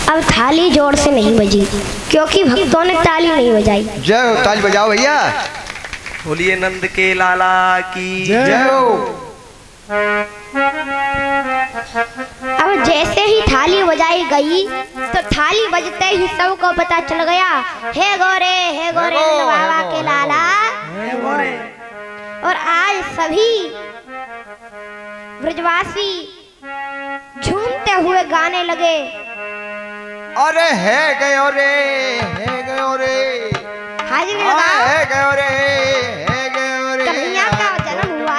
अब थाली जोर से नहीं बजी क्योंकि भक्तों ने ताली नहीं बजाई। जय हो, ताली बजाओ भैया। बोलिए नंद के लाला की जय हो। अब जैसे ही थाली बजाई गई तो थाली बजते ही सबको पता चल गया, हे गोरे नंद बाबा के लाला। और आज सभी ब्रजवासी झूमते हुए गाने लगे, अरे है गयो रे, हाजिर लगाओ, है गयो रे, कन्हैया का जन्म हुआ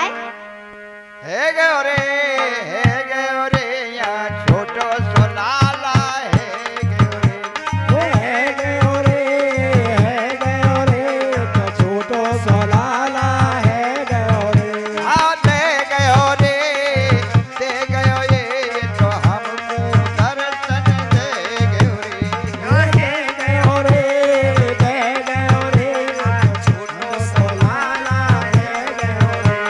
है गयो रे, या छोटो सो लाला है गयो रे, तो छोटो सो लाला है गयो रे। हाँ दे गयो ये तो हमको दर्शन दे गयो रे, छोटो सो लाला है गयो रे।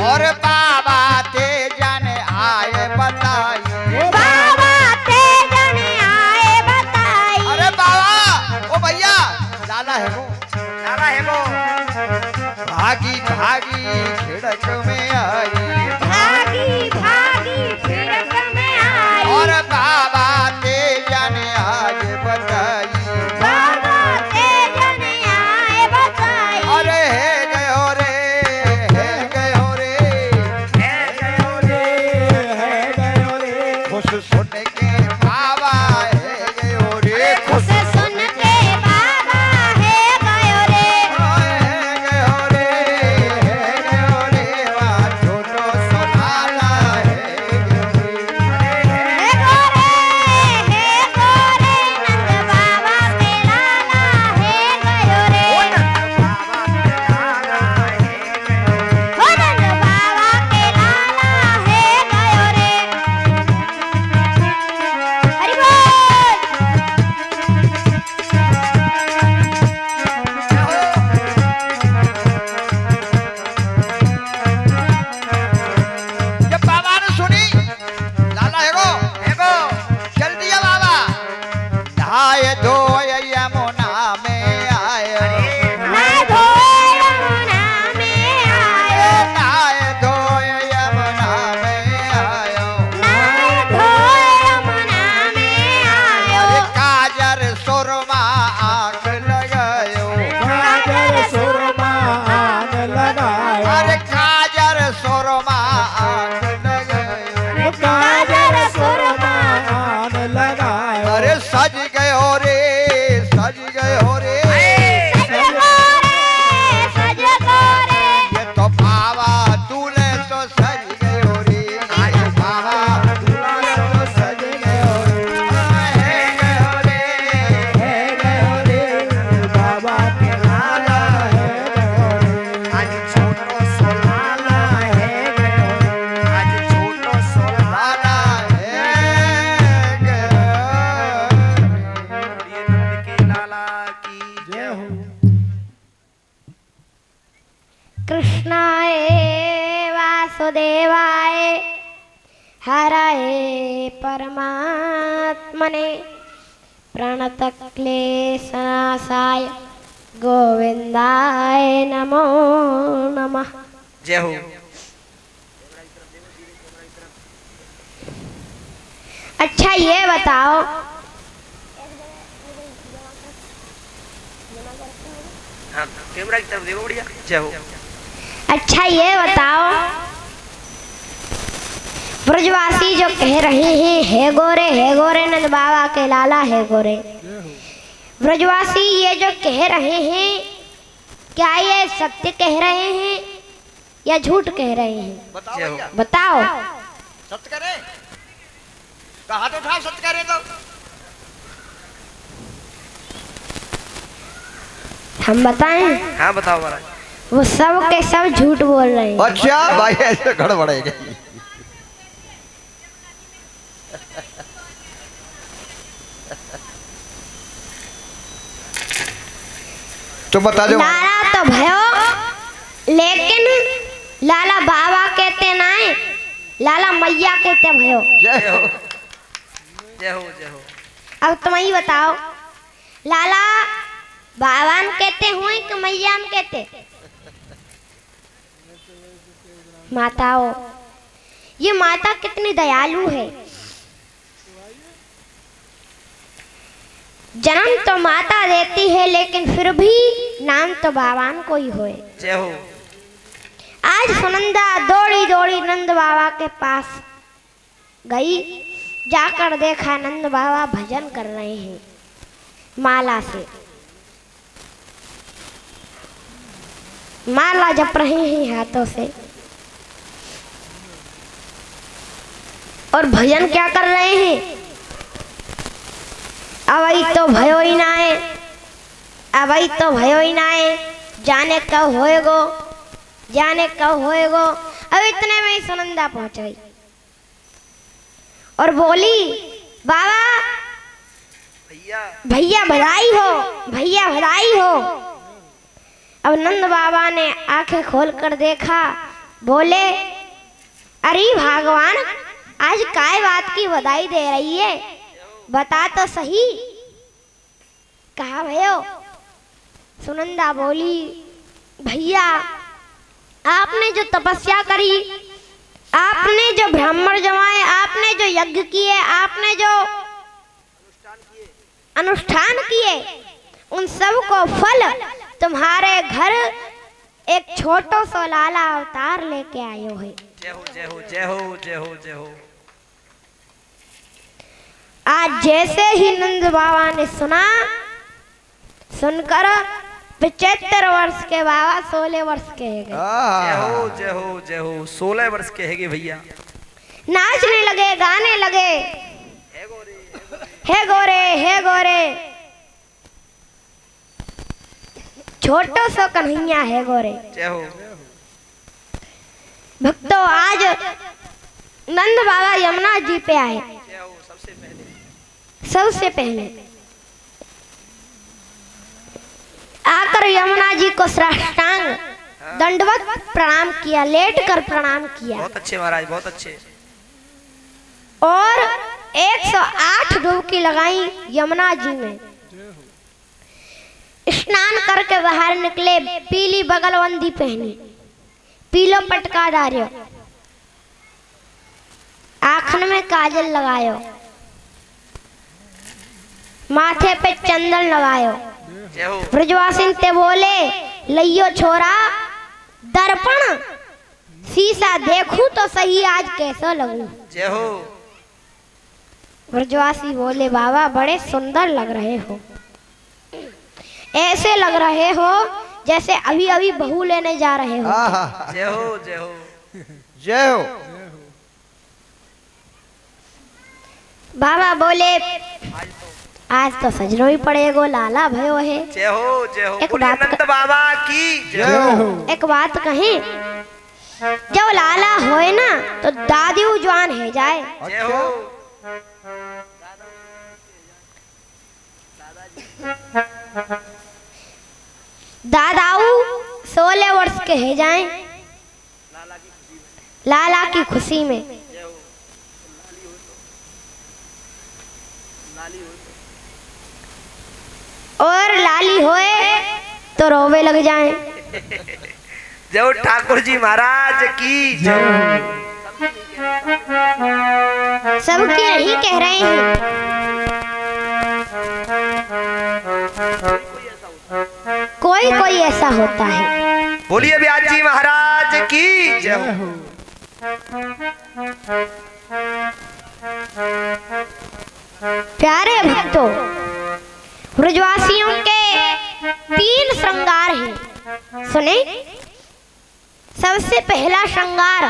और बाबा ते जाने आए बताई, अरे बाबा ओ भैया लाला है वो, भागी खिड़क में आई, और बाबा ते जाने आज बताई, अरे है गयो रे, खुश सुन के बाबा है गयो रे, खुश सुन के बाबा है गयो रे, वा छोटो सो लाला है गयो जब बाबा ने सुनी लाला हेगो जल्दी आ बाबा, नहाए धोए यमुना में आए, नहाए धोए यमुना में आयो, अरे काजर सुरमा आग लगायो, अरे काजर सुरमा आग लगायो, अरे सज गयो रे, ये तो बाबा दूल्हे तो सज गयो रे, बाबा दूल्हे तो सज गयो रे, है गयो रे, बाबा के लाला है गयो रे, आज छोटो सो लाला है गयो रे, आज छोटो सो लाला है गयो रे। नंद के लाला की जय हो। कृष्णाय वासुदेवाय हराय परमात्मने प्रणतक्लेशनाशाय गोविंदाय नमो नमः। जय हो। अच्छा ये बताओ, हाँ कैमरा की तरफ देखो, बढ़िया। जय हो। अच्छा ये बताओ, ब्रजवासी जो कह रहे हैं हे गोरे नंद बाबा के लाला है गोरे, ब्रजवासी ये जो कह रहे हैं क्या ये सत्य कह रहे हैं या झूठ कह रहे हैं? बताओ जय हो। भैया, बताओ। सत्य करे तो हाथ उठाओ, सत्य करे तो। हम बताएं? हाँ बताओ महाराज। वो सब के सब झूठ बोल रहे हैं। अच्छा भाई ऐसे गड़बड़ेगा। तो बता दो। लाला तो भयो, लेकिन लाला बाबा कहते ना है, लाला मैया कहते भयो। जय हो। जय हो। जय हो। अब तुम ही बताओ, लाला बाबान कहते हुए कि मैया कहते? माताओं, ये माता कितनी दयालु है। जन्म तो माता देती है लेकिन फिर भी नाम तो बाबान को ही होए। जय हो। आज सुनंदा दौड़ी दौड़ी नंद बाबा के पास गई, जाकर देखा नंद बाबा भजन कर रहे हैं माला से, माला जप रहे हैं हाथों से, और भजन क्या कर रहे हैं? अवई तो भयो ही ना है, अवई तो भयो ही ना है, जाने कब होएगो, जाने कब होएगो। अब इतने में ही सुनंदा पहुंच गई और बोली, बाबा भैया भैया बधाई हो, भैया बधाई हो। अब नंद बाबा ने आंखें खोलकर देखा, बोले, अरे भगवान आज काय बात की बधाई दे रही है, बता तो सही। कहा भयो? सुनंदा बोली, भैया आपने जो तपस्या करी, आपने जो ब्राह्मण जमाए, आपने जो यज्ञ किए, आपने जो अनुष्ठान किए, उन सब को फल तुम्हारे घर एक छोटो सा लाला अवतार लेके आयो है। जय हो। जय हो। जय हो। जय हो। जय हो। आज जैसे ही नंद बाबा ने सुना, सुनकर 75 वर्ष के बाबा 16 वर्ष के है गए। जय हो। जय हो। जय हो। 16 वर्ष के है भैया। नाचने लगे, गाने लगे, हे गोरे हे गोरे हे गोरे, छोटो सो कन्हैया है गोरे। जय हो। भक्तों, आज नंद बाबा यमुना जी पे आए। जय हो। सबसे पहले आकर यमुना जी को साष्टांग दंडवत प्रणाम किया, लेट कर प्रणाम किया, बहुत अच्छे महाराज, बहुत अच्छे। और 108 डुबकी लगाई यमुना जी में। स्नान करके बाहर निकले, पीली बगलबंदी पहनी, पीलो पटका डारियो, आँखन में काजल लगायो, माथे पे चंदन लगायो। जय हो। ब्रजवासिन ते बोले, लइयो छोरा दर्पण शीशा देखूं तो सही आज कैसा लगूं। जय हो। ब्रजवासी बोले, बाबा बड़े सुंदर लग रहे हो, ऐसे लग रहे हो जैसे अभी अभी बहू लेने जा रहे हो। जय हो। जय हो। जय हो। बाबा बोले, आज तो सजनो ही पड़ेगो, लाला भयो है। जय हो। जय हो। एक बोलिए बात नंद बाबा की जय हो। एक बात कहें, जब लाला होए ना तो दादी जवान है जाए। जय हो। दादाऊ 16 वर्ष के है जाए लाला की खुशी में। और लाली होए तो रोवे लग जाए। जय ठाकुर जी महाराज की जय। सबके नहीं कह रहे हैं, कोई कोई ऐसा होता है। बोलिए व्यास जी महाराज की जय। प्यारे भक्तों, ब्रजवासियों के 3 श्रृंगार हैं। सुने, सबसे पहला श्रृंगार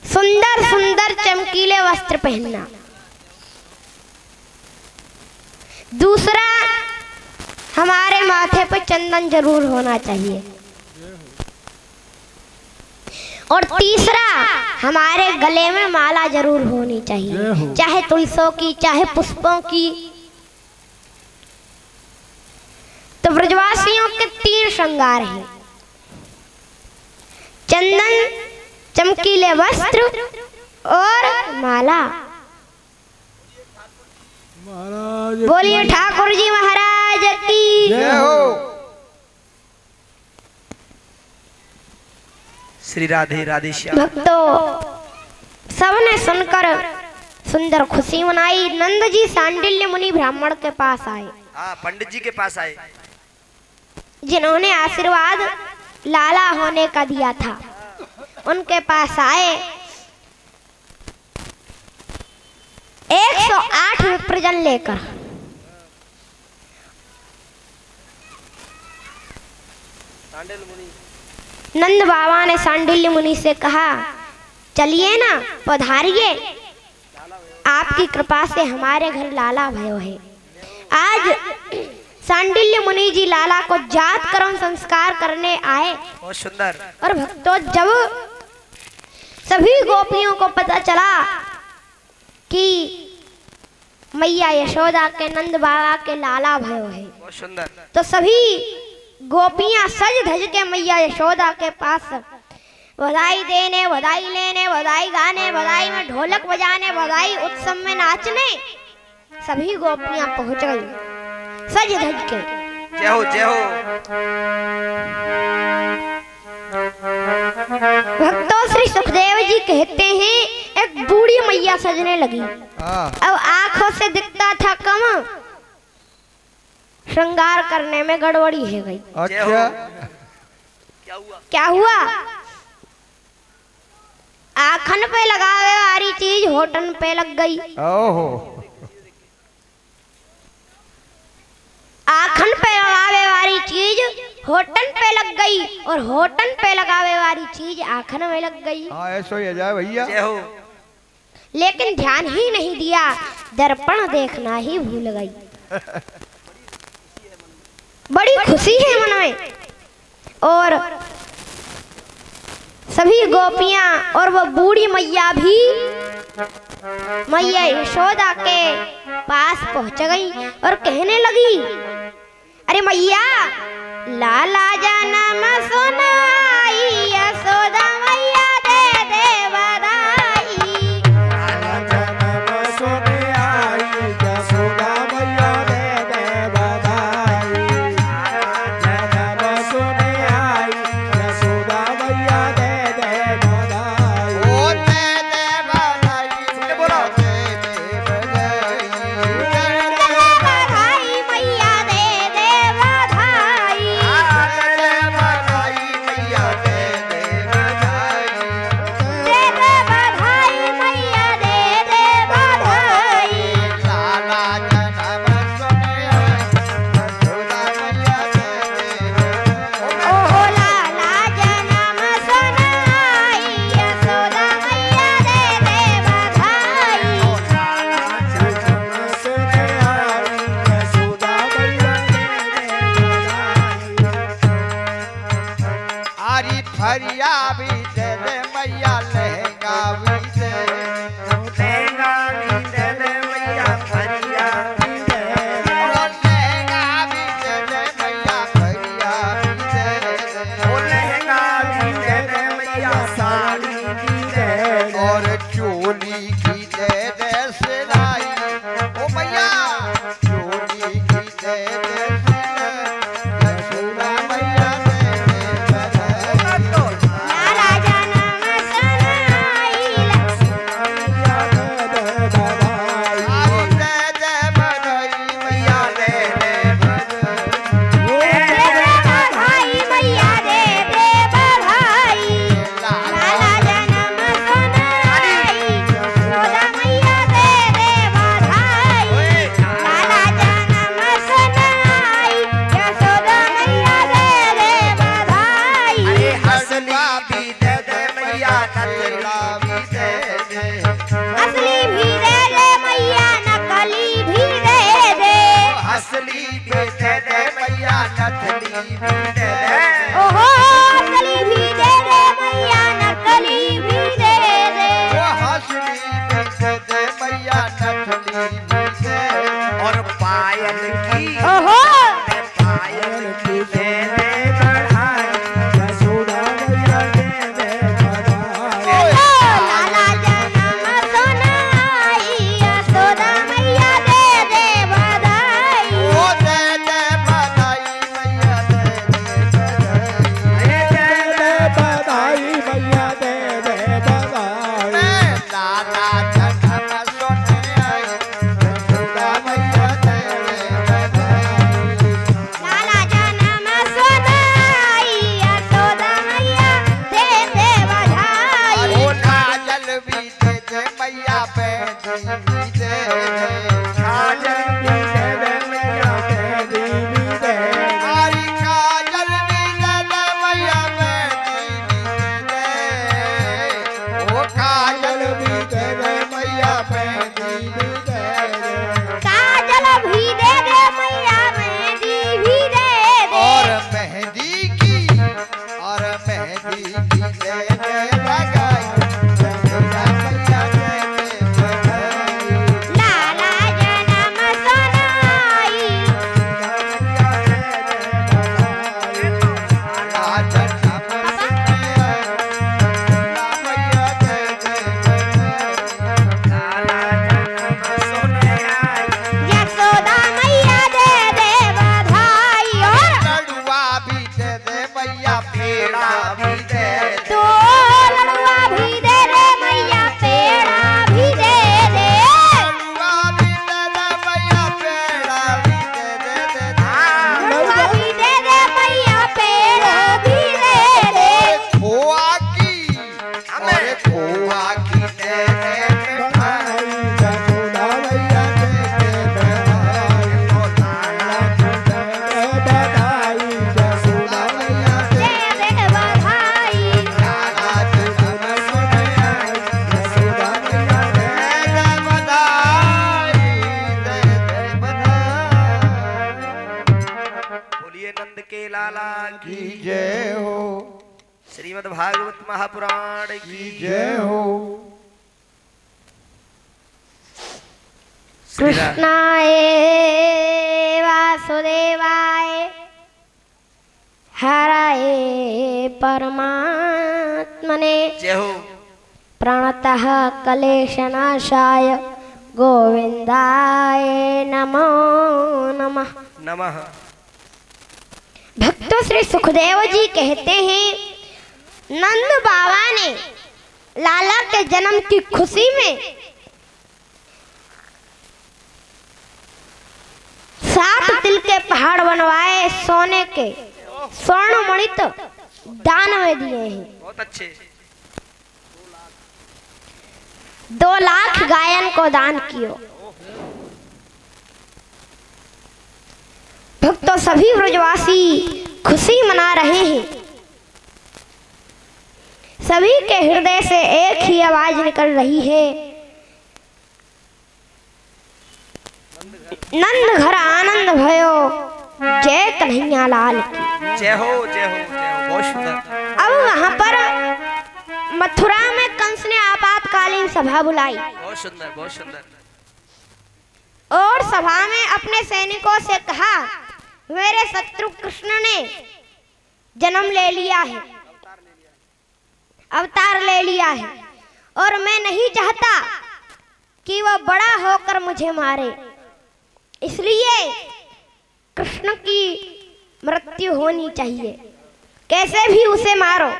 सुंदर सुंदर चमकीले वस्त्र पहनना। दूसरा, हमारे माथे पर चंदन जरूर होना चाहिए। और तीसरा, हमारे गले में माला जरूर होनी चाहिए, चाहे तुलसों की चाहे पुष्पों की। तो ब्रजवासियों के 3 श्रृंगार हैं, चंदन, चमकीले वस्त्र और माला। बोलिए ठाकुर जी महाराज की जय हो। श्री राधे राधे श्याम। भक्तों, सबने सुनकर सुंदर खुशी मनाई। नंद जी सांडिल्य मुनि ब्राह्मण के पास आए। हाँ, पंडित जी के पास आए, जिन्होंने आशीर्वाद लाला होने का दिया था, उनके पास आए। 108 विप्रजन लेकर नंद बाबा ने सांडिल्य मुनि से कहा, चलिए ना, पधारिए, आपकी कृपा से हमारे घर लाला भयो है। आज सांडिल्य मुनि जी लाला को जात कर्म संस्कार करने आए। बहुत सुंदर। और भक्तों, जब सभी गोपियों को पता चला कि मैया यशोदा के नंद बाबा के लाला भयो है, बहुत सुंदर, तो सभी गोपियां सज धज के मैया यशोदा के पास बधाई देने, बधाई लेने, बधाई गाने, बधाई में ढोलक बजाने, बधाई उत्सव में नाचने सभी गोपियां पहुंच गई सज धज के। जय हो जय हो। भक्तों, श्री सुखदेव जी कहते हैं, एक बूढ़ी मैया सजने लगी। अब आंखों से दिखता था कम, श्रृंगार करने में गड़बड़ी है गई। अच्छा, क्या हुआ? आखन पे लगावे वाली चीज होठन पे लग गई। ओहो। आखन पे लगावे वाली चीज होठन पे लग गई और होठन पे लगावे वाली चीज आखन में लग गई। हाँ, ऐसा ही जाए भैया। जय हो। लेकिन ध्यान ही नहीं दिया, दर्पण देखना ही भूल गई। बड़ी खुशी है मन में। और सभी गोपियां और वो बूढ़ी मैया भी मैया यशोदा के पास पहुंच गई और कहने लगी, अरे मैया, लाला जन्म सुनाई, यशोदा मैया दे दे बधाई। लाला जन्म सुनाई, यशोदा मैया दे दे बधाई। जन्म सुनाई, यशोदा मैया दे दे बधाई। ओ दे दे बधाई, बोलो दे दे बधाई। बधाई मैया दे दे बधाई। दे दे बधाई मैया दे दे बधाई। दे दे बधाई मैया दे दे बधाई। लाला जन्म सुनाई, यशोदा मैया दे दे बधाई। ओहो लाला जन्म सुनाई, यशोदा मैया दे दे बधाई। जन्म सुनाई, यशोदा मैया दे दे बधाई। आरी फरिया भी दे दे मैया, लहंगा भी दे। लहंगा भी दे दे मैया, फरिया भी दे दे। ओ लहंगा भी दे दे मैया, फरिया भी दे दे। ओ लहंगा भी दे दे मैया, साड़ी भी दे दे। और चोली की दे दे सिलाई। ओ मैया, चोली की दे दे सिलाई। यशोदा मैया पेड़ा भी दे दे। तो लड़ुआ भी दे दे मैया पेड़ा भी दे दे। लड़ुआ भी दे दे मैया पेड़ा भी दे दे दे दे। लड़ुआ भी दे दे मैया पेड़ा भी दे दे। खोआ की अरे खोआ की दे दे बधाई जसोदा मैया दे दे बधाई। लाला की दे दे बधाई जसोदा मैया दे दे बधाई। लाला की जसोदा मैया जसोदा मैया दे दे दे बधाई दे दे बधाई। बोलिए नंद के लाला की की जय हो श्रीमद् भागवत महापुराण की जय हो। श्री राम। कृष्णाय वासुदेवाय हराय परमात्मने जय हो। प्रणतः क्लेशनाशाय गोविंदाय नमो नमः। नमः। भक्तों श्री सुखदेव जी कहते हैं नंद बाबा ने लाला के जन्म की खुशी में 7 तिल के पहाड़ बनवाए सोने के, स्वर्ण मणित दान में दिए हैं। बहुत अच्छे। 2 लाख गायन को दान कियो। भक्तों सभी ब्रजवासी खुशी मना रहे हैं। सभी के हृदय से एक ही आवाज निकल रही है, नंद घर आनंद भयो जय कन्हैया लाल की। जय हो जय हो जय हो। बहुत सुंदर। अब वहां पर मथुरा में कंस ने आपातकालीन सभा बुलाई बहुत सुंदर बहुत सुंदर। और सभा में अपने सैनिकों से कहा मेरे शत्रु कृष्ण ने जन्म ले लिया है, अवतार ले लिया है और मैं नहीं चाहता कि वह बड़ा होकर मुझे मारे, इसलिए कृष्ण की मृत्यु होनी चाहिए, कैसे भी उसे मारो।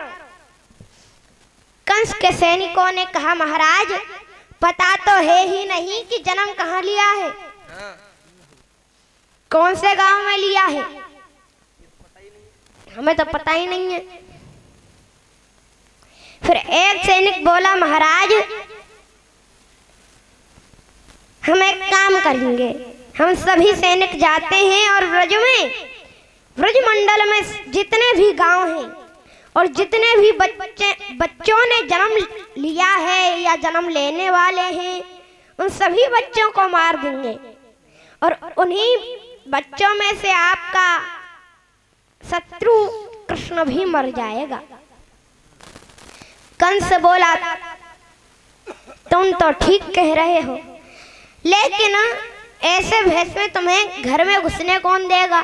कंस के सैनिकों ने कहा महाराज पता तो है ही नहीं कि जन्म कहाँ लिया है, हाँ। कौन से गांव में लिया है, हमें तो पता ही नहीं है। फिर एक सैनिक बोला महाराज हम एक काम करेंगे, हम सभी सैनिक जाते हैं और ब्रज मंडल में जितने भी गांव हैं और जितने भी बच्चों ने जन्म लिया है या जन्म लेने वाले हैं उन सभी बच्चों को मार देंगे और उन्हीं बच्चों में से आपका शत्रु कृष्ण भी मर जाएगा। कंस बोला तुम तो ठीक कह रहे हो, लेकिन ऐसे भेष में तुम्हें घर में घुसने कौन देगा?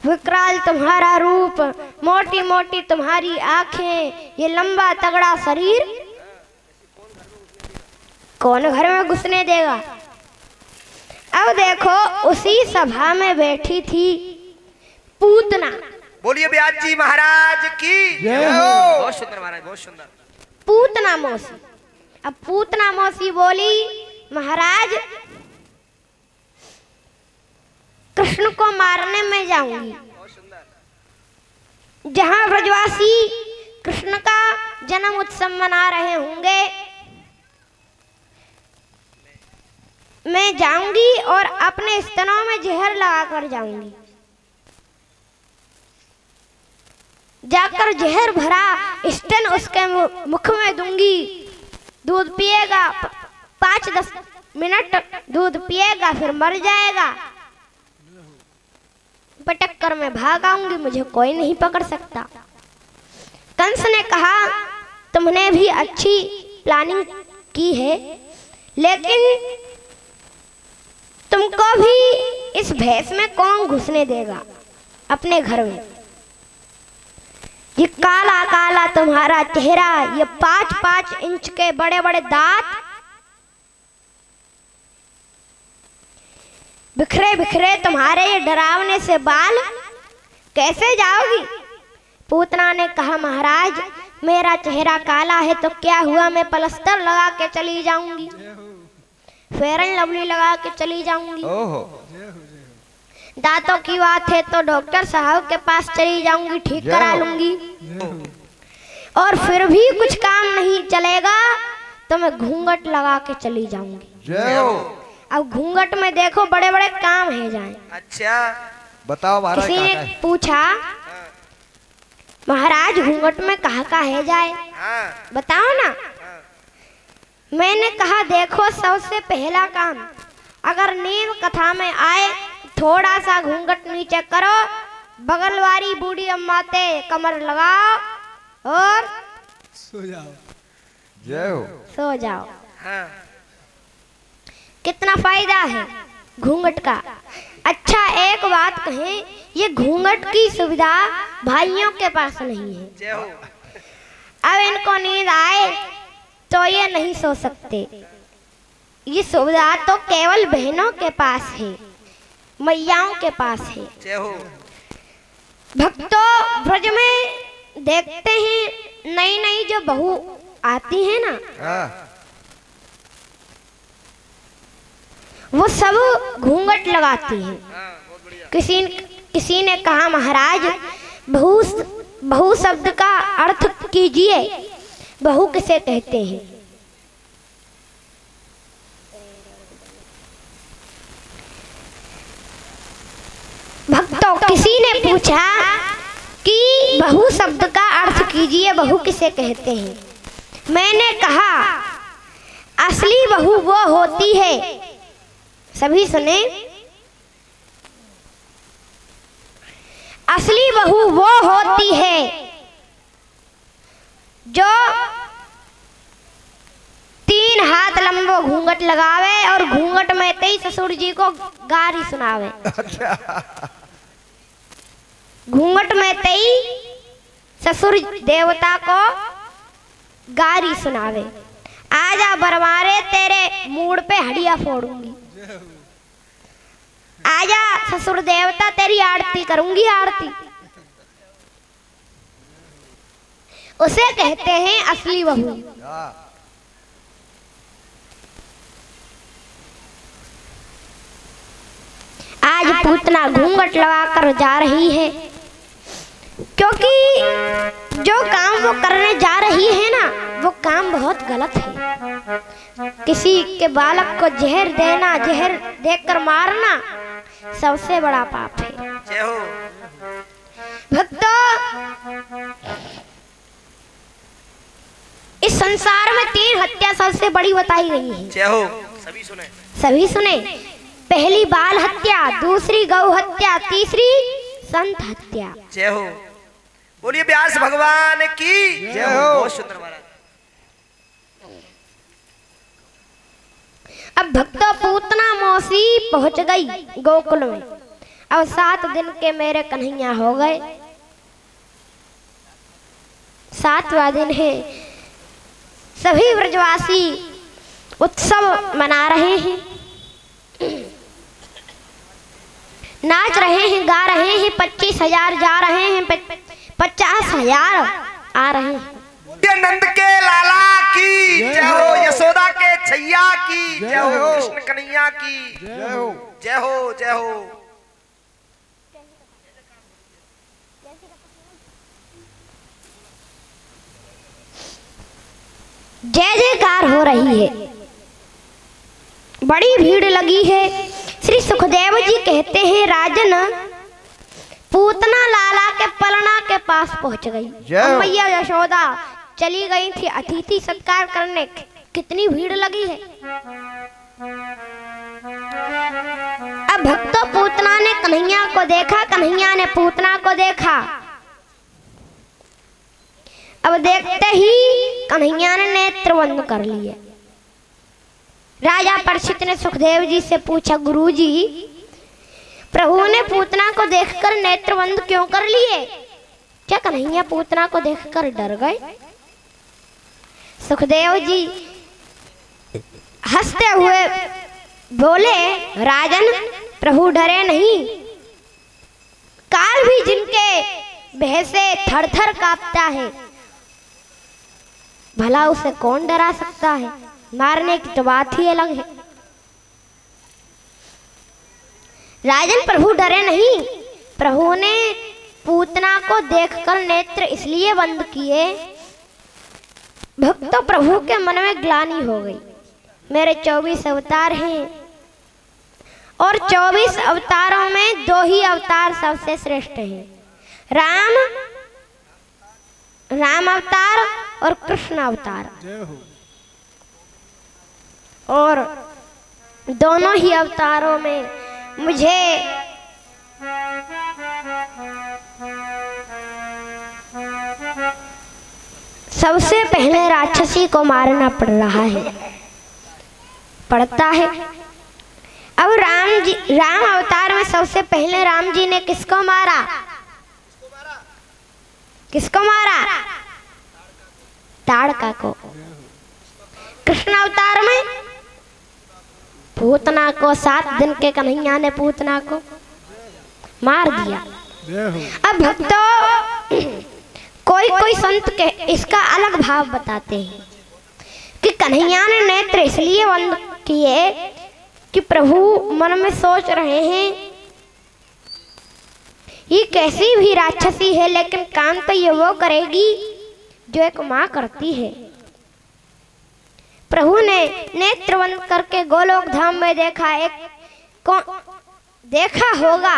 विकराल तुम्हारा रूप, मोटी मोटी तुम्हारी आंखें, ये लंबा तगड़ा शरीर, कौन घर में घुसने देगा? अब देखो उसी सभा में बैठी थी पूतना। बोलिए व्यास जी महाराज की जय हो। बहुत सुंदर महाराज बहुत सुंदर। पूतना मौसी। अब पूतना मौसी बोली महाराज कृष्ण को मारने में जाऊंगी, बहुत सुंदर। जहां ब्रजवासी कृष्ण का जन्म उत्सव मना रहे होंगे मैं जाऊंगी और अपने स्तनों में जहर लगाकर जाऊंगी, जाकर जहर भरा स्तन उसके मुख में दूंगी, दूध पिएगा, 5-10 मिनट दूध पिएगा फिर मर जाएगा, पटक कर मैं भाग आऊंगी, मुझे कोई नहीं पकड़ सकता। कंस ने कहा तुमने भी अच्छी प्लानिंग की है, लेकिन तुमको भी इस भेष में कौन घुसने देगा अपने घर में? ये काला काला तुम्हारा चेहरा, ये 5-5 इंच के बड़े बड़े दांत, बिखरे बिखरे तुम्हारे ये डरावने से बाल, कैसे जाओगी? पूतना ने कहा, महाराज मेरा चेहरा काला है तो क्या हुआ, मैं प्लास्टर लगा के चली जाऊंगी, फेयर एंड लवली लगा के चली जाऊंगी। ओहो दांतों की बात है तो डॉक्टर साहब के पास चली जाऊंगी, ठीक करा लूंगी। और फिर भी कुछ काम नहीं चलेगा तो मैं घूंघट लगा के चली जाऊंगी। जय हो। अब घूंघट में देखो बड़े बड़े काम है जाए। अच्छा बताओ महाराज किसी ने कहाँ है? पूछा, महाराज घूंघट में कहाँ है जाए, हाँ बताओ ना। मैंने कहा, देखो सबसे पहला काम, अगर नींद कथा में आए थोड़ा सा घूंघट नीचे करो, बगल वाली बूढ़ी अम्मा ते कमर लगाओ और जय हो। सो जाओ। हाँ कितना फायदा है घूंघट का। अच्छा एक बात कहें, ये घूंघट की सुविधा भाइयों के पास नहीं है। जय हो। अब इनको नींद आए तो ये नहीं सो सकते, ये सुविधा तो केवल बहनों के पास है, मैयाओं के पास है। जय हो। भक्तों ब्रज में देखते हैं नई नई जो बहू आती है ना, हाँ वो सब घूंघट लगाती हैं। किसी ने कहा, महाराज बहू शब्द का अर्थ कीजिए, बहू किसे कहते हैं? भक्तों किसी ने पूछा कि बहू शब्द का अर्थ कीजिए, बहू किसे कहते हैं? मैंने कहा, असली बहू वो होती है, सभी सुने, असली बहू वो होती है जो 3 हाथ लंबो घूंघट लगावे और घूंघट में तेई ससुर जी को गारी सुनावे। घूंघट में तेई ससुर देवता को गारी सुनावे, आजा बरवारे तेरे मूड पे हड़िया फोड़ूंगी, आजा ससुर देवता तेरी आरती करूंगी, आरती। उसे कहते हैं असली बहू। आज पूतना घूंघट लगाकर जा रही है, क्योंकि जो काम वो करने जा रही है ना, वो काम बहुत गलत है। किसी के बालक को जहर देना, जहर देकर मारना सबसे बड़ा पाप है। जय हो। भक्तों इस संसार में 3 हत्या सबसे बड़ी बताई गई है। जय हो। सभी सुने। सभी सुने। पहली बाल हत्या, दूसरी गौ हत्या, तीसरी संत हत्या। जय हो। बोलिए व्यास भगवान की जय हो। बहुत सुंदर महाराज। अब भक्तों पूतना मौसी पहुंच गई गोकुल में। अब 7 दिन के मेरे कन्हैया हो गए। 7वां दिन है, सभी ब्रजवासी उत्सव मना रहे हैं, नाच रहे हैं, गा रहे हैं। 25,000 जा रहे हैं, 50,000 आ रहे हैं। नंद के लाला की जय हो, यशोदा के छैया की जय हो, कृष्ण कन्हैया की जय हो। जय हो। जय हो। जय जयकार हो रही है, बड़ी भीड़ लगी है। श्री सुखदेव जी कहते हैं, राजन पूतना लाला के पलना के पास पहुंच गई। अब मैया यशोदा चली गई थी अतिथि सत्कार करने, कितनी भीड़ लगी है। अब भक्तों पूतना ने कन्हैया को देखा, कन्हैया ने पूतना को देखा। अब देखते ही कन्हैया ने नेत्र बंद कर लिए। राजा परीक्षित ने सुखदेव जी से पूछा, गुरुजी प्रभु ने पूतना को देखकर नेत्र बंद क्यों कर लिए? क्या कन्हैया पूतना को देखकर डर गए? सुखदेव जी हंसते हुए बोले, राजन प्रभु डरे नहीं, काल भी जिनके भय से थर थर कांपता है, भला उसे कौन डरा सकता है। मारने की तो बात ही अलग है। राजन प्रभु डरे नहीं। प्रभु ने पूतना को देखकर नेत्र इसलिए बंद किए, भक्तों प्रभु के मन में ग्लानि हो गई। मेरे 24 अवतार हैं और 24 अवतारों में 2 ही अवतार सबसे श्रेष्ठ हैं, राम अवतार और कृष्ण अवतार। और दोनों ही अवतारों में मुझे सबसे पहले राक्षसी को मारना पड़ता है। अब राम अवतार में सबसे पहले राम जी ने किसको मारा? ताड़का को। कृष्ण अवतार में पूतना को। 7 दिन के कन्हैया ने पूतना को मार दिया। अब भक्तों कोई संत के इसका अलग भाव बताते हैं कि कन्हैया ने नेत्र इसलिए बंद किए कि प्रभु मन में सोच रहे हैं ये कैसी भी राक्षसी है, लेकिन काम तो ये वो करेगी जो एक माँ करती है। प्रभु ने नेत्र बंद करके गोलोक धाम में देखा होगा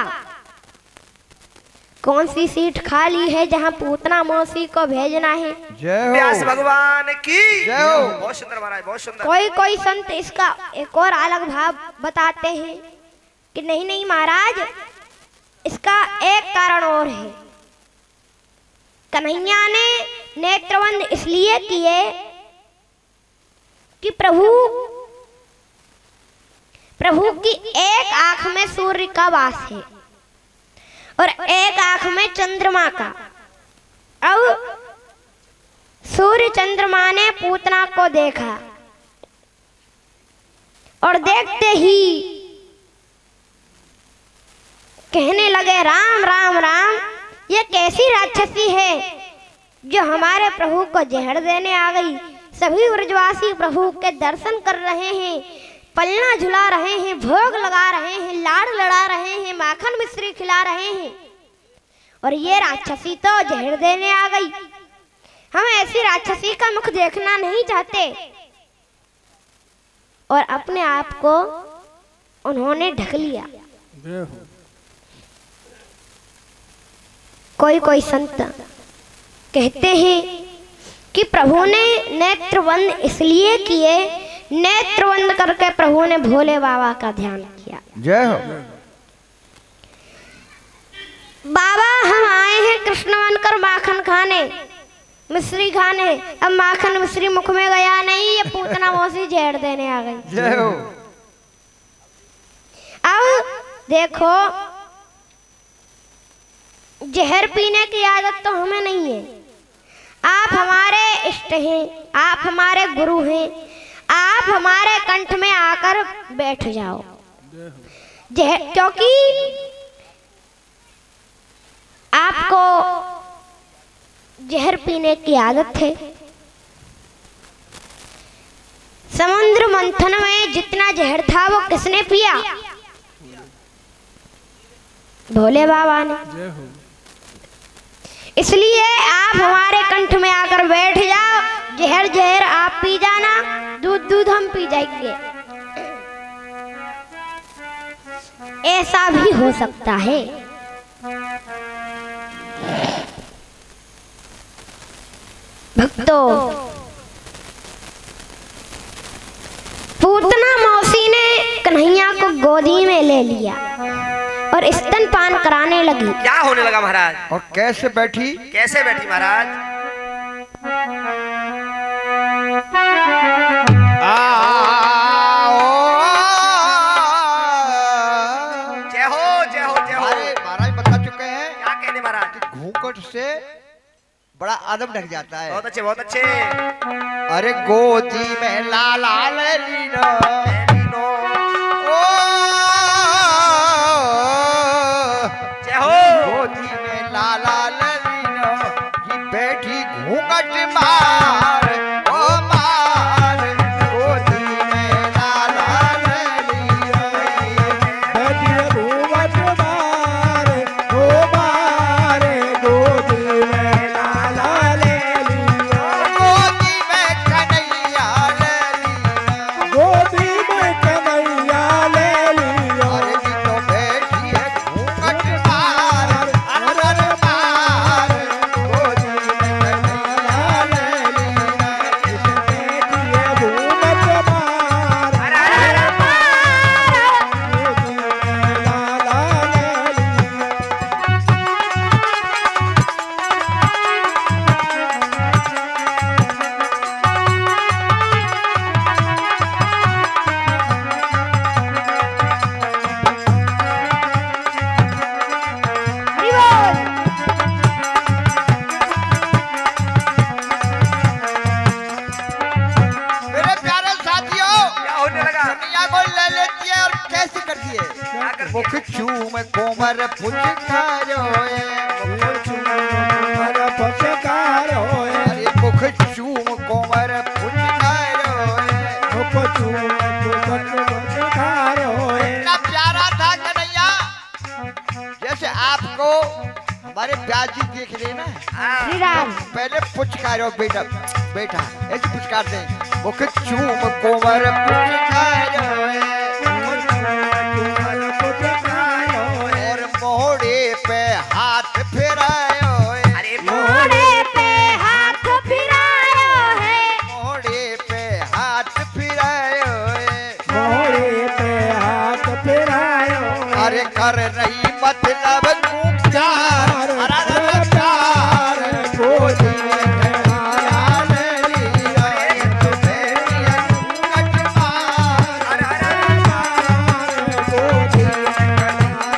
कौन सी सीट खाली है जहाँ पूतना मौसी को भेजना है। व्यास भगवान की जय हो। बहुत सुंदर महाराज, बहुत सुंदर। कोई संत इसका एक और अलग भाव बताते हैं कि नहीं महाराज, इसका एक कारण और है। कन्हैया ने नेत्रबंद इसलिए किए कि प्रभु की एक आंख में सूर्य का वास है और एक आंख में चंद्रमा का। अब सूर्य चंद्रमा ने पूतना को देखा और देखते ही कहने लगे, राम राम राम, ये कैसी राक्षसी है जो हमारे प्रभु को जहर देने आ गई। सभी व्रजवासी प्रभु के दर्शन कर रहे हैं, पलना झुला रहे हैं, भोग लगा रहे हैं, लाड़ लड़ा रहे हैं, माखन मिश्री खिला रहे हैं, और ये राक्षसी तो जहर देने आ गई। हम ऐसी राक्षसी का मुख देखना नहीं चाहते। और अपने आप को उन्होंने ढक लिया। कोई संत कहते हैं कि प्रभु ने नेत्र बंद इसलिए किए, नेत्र बंद करके प्रभु ने भोले बाबा का ध्यान किया। जय हो। बाबा हम आए हैं कृष्ण बनकर माखन खाने, मिश्री खाने। अब माखन मिश्री मुख में गया नहीं, ये पूतना मौसी जहर देने आ गई। जय हो। अब देखो, जहर पीने की आदत तो हमें नहीं है। आप हमारे इष्ट हैं, आप हमारे गुरु हैं, आप हमारे कंठ में आकर बैठ जाओ। क्योंकि आपको जहर पीने की आदत है। समुद्र मंथन में जितना जहर था वो किसने पिया? भोले बाबा ने। इसलिए आप हमारे कंठ में आकर बैठ जाओ, जहर जहर आप पी जाना, दूध दूध हम पी जाएंगे। ऐसा भी हो सकता है। भक्तों, पूतना मौसी ने कन्हैया को गोदी में ले लिया और स्तनपान कराने लगी। क्या होने लगा महाराज? और कैसे बैठी? कैसे बैठी महाराज? जय हो जय हो जय हो। अरे महाराज बता चुके हैं। क्या कहने महाराज? घूंघट से बड़ा आदम ढक जाता है। बहुत अच्छे बहुत अच्छे। अरे गोदी में लाला ले लीनो, जय हो। घूंघट मार ओ मार गोदी में लाला ले लिया बैठिए घूंघट मार ओ मार गोदी में लाला ले लिया गोदी में कन्हैया ले लिया गोदी में कन्हैया ले लिया अरे जी तो बैठी है घूंघट मार अरे मार गोदी में कन्हैया ले लिया बैठिए घूंघट मार अरे मार गोदी में लाला ले लिया हरि बोल। मेरे प्यारे साथियों क्या होने लगा? कन्हैया को ले लेती है और कैसे करती है क्या करती मुख है? चूम कोमर पुचकारो हमारा पचकार होए अरे मुख चूम कोमर पुचकारो मुको चूम पचकार होए इतना प्यारा था कन्हैया जैसे आपको हमारे प्याजी देख रहे ना श्री राम। पहले पुचकारो बेटा बेटा ऐसे पुचकारते हैं मुख चूम कोमर पुचकारो और मोहड़े पे हाथ फेरायो अरे मोड़े पे हाथ फिरायो है मोहड़े पे हाथ फिरायो मोरे पे हाथ फिरायो अरे कर रही मतलब तू प्यार अरे प्यार गोदी में लाला ले लिया तो बेटिया घूंघट मार गोदी में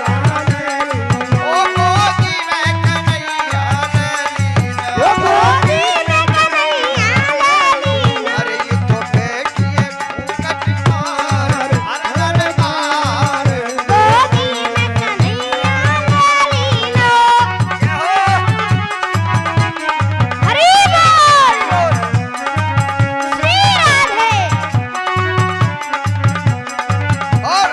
लाला ले लिया ओ गोदी में कन्हैया ले ओ लिया गोदी में कन्हैया ले लीना अरे ये तो बेटिया घूंघट मार अरे मार गोदी में कन्हैया ले लीना। क्या हो? हरि बोल। श्री राधे। और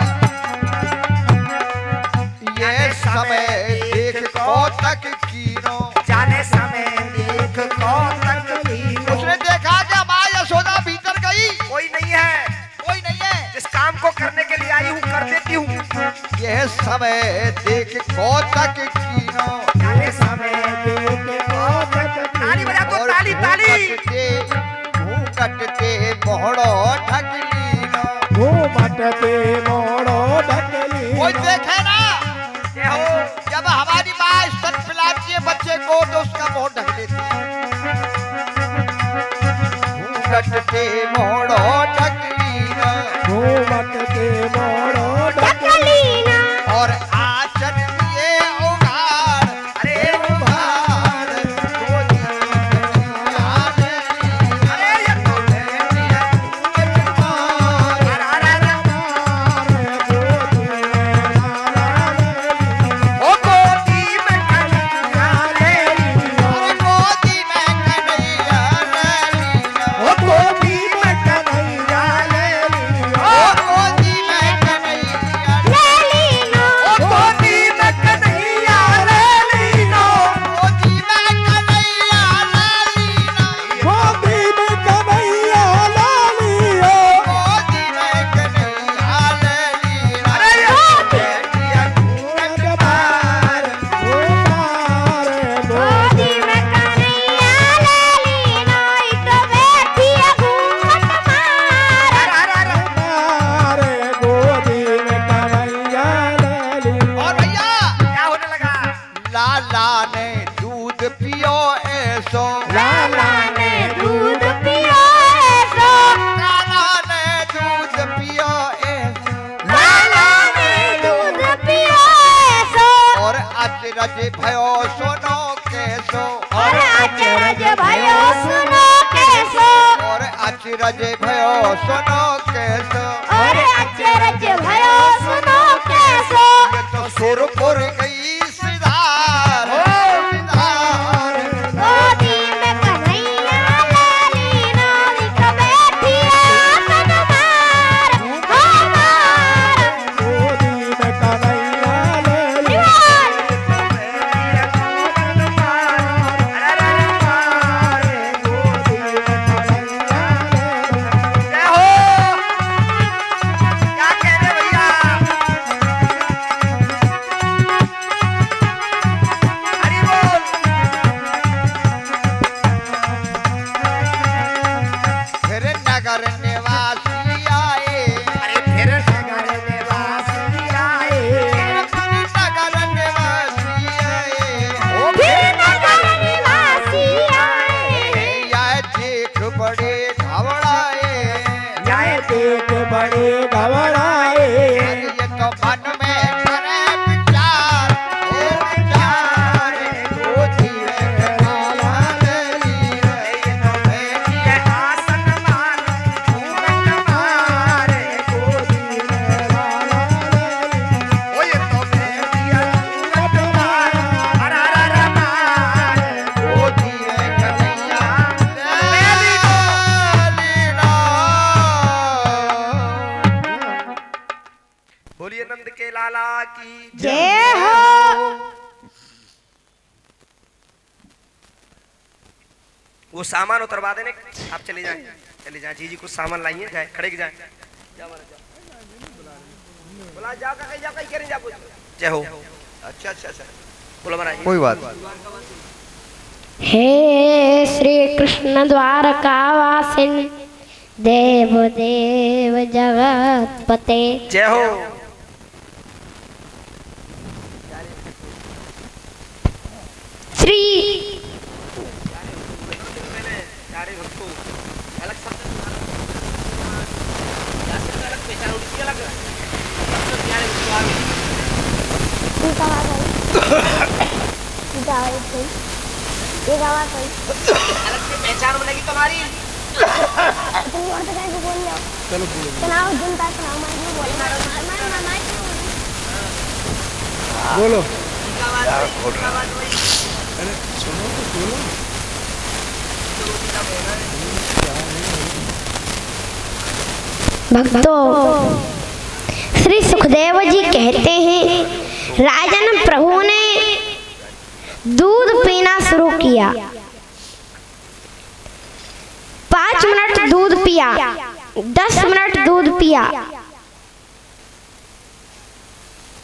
ये समय देख कौतक कीनो जाने समय देख कौन तक उसने देखा कि हमारी यशोदा भीतर गई कोई नहीं है। कोई नहीं है जिस काम को करने के लिए आई हूँ कर देती हूँ। यह समय देख कौतक कीनो जाने समय देख कौतक ताली बजा तो ताली ताली। घूंघटते मोहड़ो ढकलीनो घूमटते मोड़ो ढकली कोई देखे ना क्या हो? जब हमारी माँ स्तन पिलाती है बच्चे को तो उसका मुंह ढक लेती है घूंघटते मोहड़ो ढकलीनो घूमटते मोड़ो ढकलीना और आचर दिए उघाड़ अरे उघाड़ गोदी में कन्हैया ले लिया। अरे ये तो बेटिया घूंघट मार ओ गोदी में कन्हैया ले लिया। अरे गोदी में कन्हैया ले लिया। ओ गोदी में कन्हैया ले लिया। ओ गोदी में कन्हैया ले लीना ओ गोदी में कन्हैया ले लिया। गोदी में कन्हैया ले लिया। गोदी में कन्हैया ले लियो गोदी में कन्हैया ले लिया। अरे ये बेटिया घूमट मार ओ मार गोदी में कन्हैया ले लीना इत बैठी घूमट मार मार गोदी में कन्हैया ले लियो और भैया क्या होने लगा? लाला ने दूध पियो ऐसो लाला ने दूध पियो ऐसो लाला ने दूध पियो ऐसो लाला ने दूध पियो ऐसो और अचरज भयो सुनो कैसो और अचरज भयो सुनो कैसो और अचरज भयो सुनो कैसो और अचरज भयो सुनो कैसो ये तो सुरपुर गई सिधार सिधार गोदी में कन्हैया की जय हो। वो सामान उतरवा देने, आप चले जाएं, चले जाएं। जी कुछ सामान लाइए, जाए खड़े के जाए, बोला जाओ कहीं जाओ, कहीं करें जाओ। जय हो। अच्छा अच्छा अच्छा, बोलो महाराज। कोई बात। हे श्री कृष्ण द्वारकावासिन देव देव जगतपते। जय हो। श्री पहचान बनेगी तुम्हारी। बोलो। भक्तों, श्री सुखदेव जी कहते हैं, राजन प्रभु ने दूध पीना शुरू किया। 5 मिनट दूध पिया, 10 मिनट दूध पिया,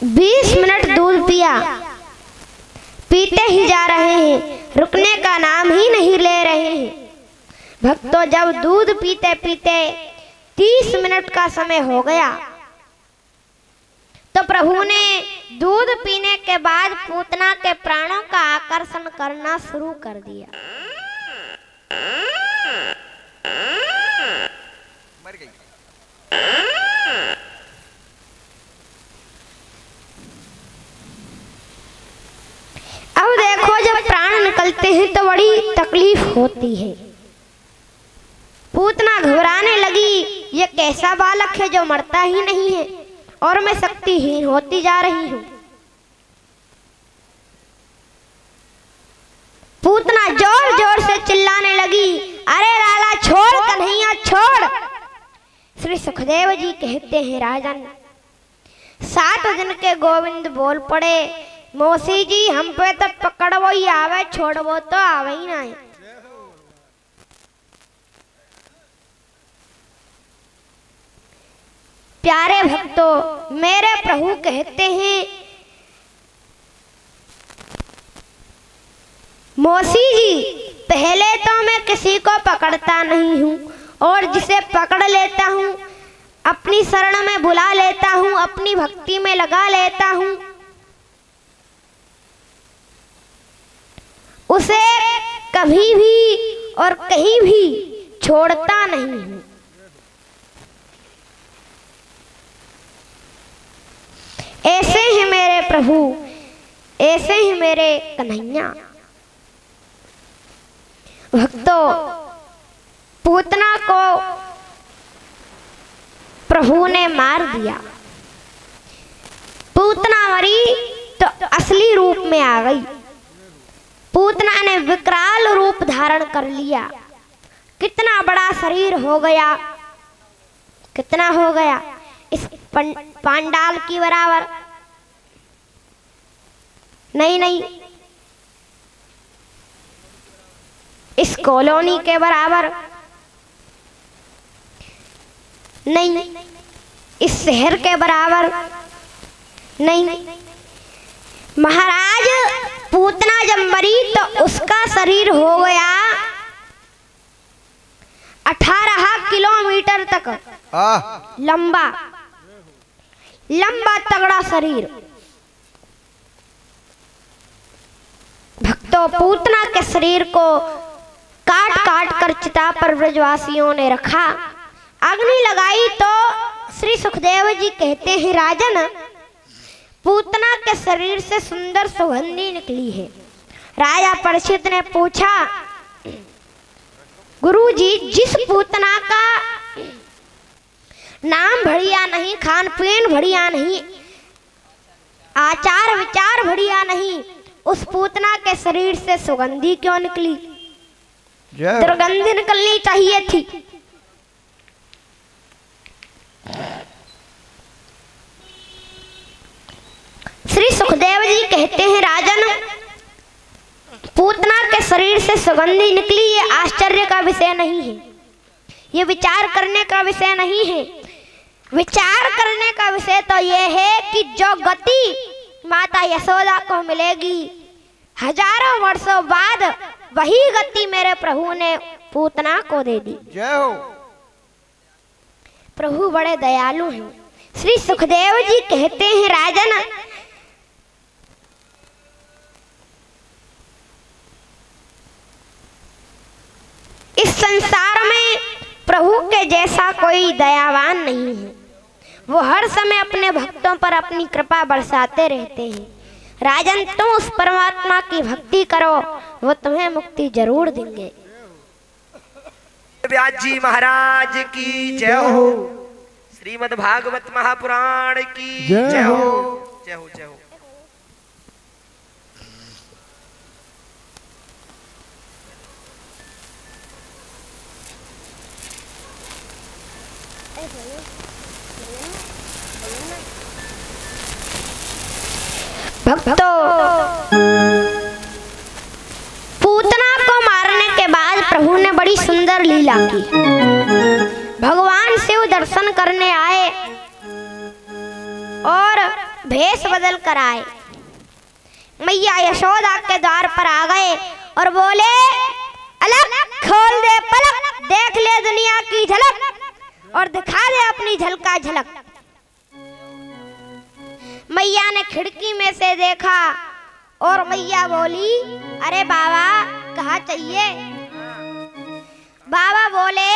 20 मिनट दूध पिया, पीते ही जा रहे हैं, रुकने का नाम ही नहीं ले रहे हैं। भक्तों, जब दूध पीते पीते 30 मिनट का समय हो गया तो प्रभु ने दूध पीने के बाद पूतना के प्राणों का आकर्षण करना शुरू कर दिया। मर गई। अब देखो, जब प्राण निकलते हैं तो बड़ी तकलीफ होती है। पूतना घबराने लगी, ये कैसा बालक है जो मरता ही नहीं है और मैं शक्तिहीन होती जा रही हूँ। पूतना जोर जोर से चिल्लाने लगी, अरे लाला छोड़, कन्हैया छोड़। श्री सुखदेव जी कहते हैं, राजन 7 दिन के गोविंद बोल पड़े, मौसी जी हम पे तो पकड़वो ही आवे, छोड़वो तो आवे ही ना। प्यारे भक्तों, मेरे प्रभु कहते हैं, मौसी जी पहले तो मैं किसी को पकड़ता नहीं हूँ, और जिसे पकड़ लेता हूँ अपनी शरण में बुला लेता हूँ, अपनी भक्ति में लगा लेता हूँ, उसे कभी भी और कहीं भी छोड़ता नहीं हूँ। ऐसे ही मेरे प्रभु, ऐसे ही मेरे कन्हैया। भक्तों, पूतना को प्रभु ने मार दिया। पूतना मरी तो असली रूप में आ गई। पूतना ने विकराल रूप धारण कर लिया। कितना बड़ा शरीर हो गया, कितना हो गया, इस पांडाल की बराबर नहीं, नहीं, इस कॉलोनी के बराबर नहीं, इस शहर के बराबर नहीं। महाराज, पूतना जब मरी तो उसका शरीर हो गया 18 किलोमीटर तक लंबा, लंबा तगड़ा शरीर। भक्तों, पूतना के शरीर को काट काट कर चिता पर ब्रजवासियों ने रखा, अग्नि लगाई तो श्री सुखदेव जी कहते हैं, राजन पूतना के शरीर से सुंदर सुगंधी निकली है। राजा परीक्षित ने पूछा, गुरुजी, जिस पूतना का नाम बढ़िया नहीं, खान पीन बढ़िया नहीं, आचार विचार बढ़िया नहीं, उस पूतना के शरीर से सुगंधी क्यों निकली? दुर्गंध निकलनी चाहिए थी। सुखदेव जी कहते हैं राजन, पूतना के शरीर से सुगंधी निकली, ये आश्चर्य का विषय नहीं है, ये विचार करने का विषय नहीं है। विचार करने का विषय तो ये है कि जो गति माता यशोदा को मिलेगी हजारों वर्षों बाद, वही गति मेरे प्रभु ने पूतना को दे दी। जय हो। प्रभु बड़े दयालु हैं। श्री सुखदेव जी कहते हैं राजन, इस संसार में प्रभु के जैसा कोई दयावान नहीं है। वो हर समय अपने भक्तों पर अपनी कृपा बरसाते रहते हैं। राजन, तुम उस परमात्मा की भक्ति करो, वो तुम्हें मुक्ति जरूर देंगे। व्यास जी महाराज की जय हो। श्रीमद् भागवत महापुराण की जय हो। जय हो जय हो। भक्तों, पूतना को मारने के बाद प्रभु ने बड़ी सुंदर लीला की। भगवान शिव दर्शन करने आए और भेष बदल कर आए। मैया यशोदा के द्वार पर आ गए और बोले, अलग खोल दे पलक, देख ले दुनिया की झलक और दिखा दे अपनी झलका झलक। मैया ने खिड़की में से देखा और मैया बोली, अरे बाबा कहाँ चाहिए? बाबा बोले,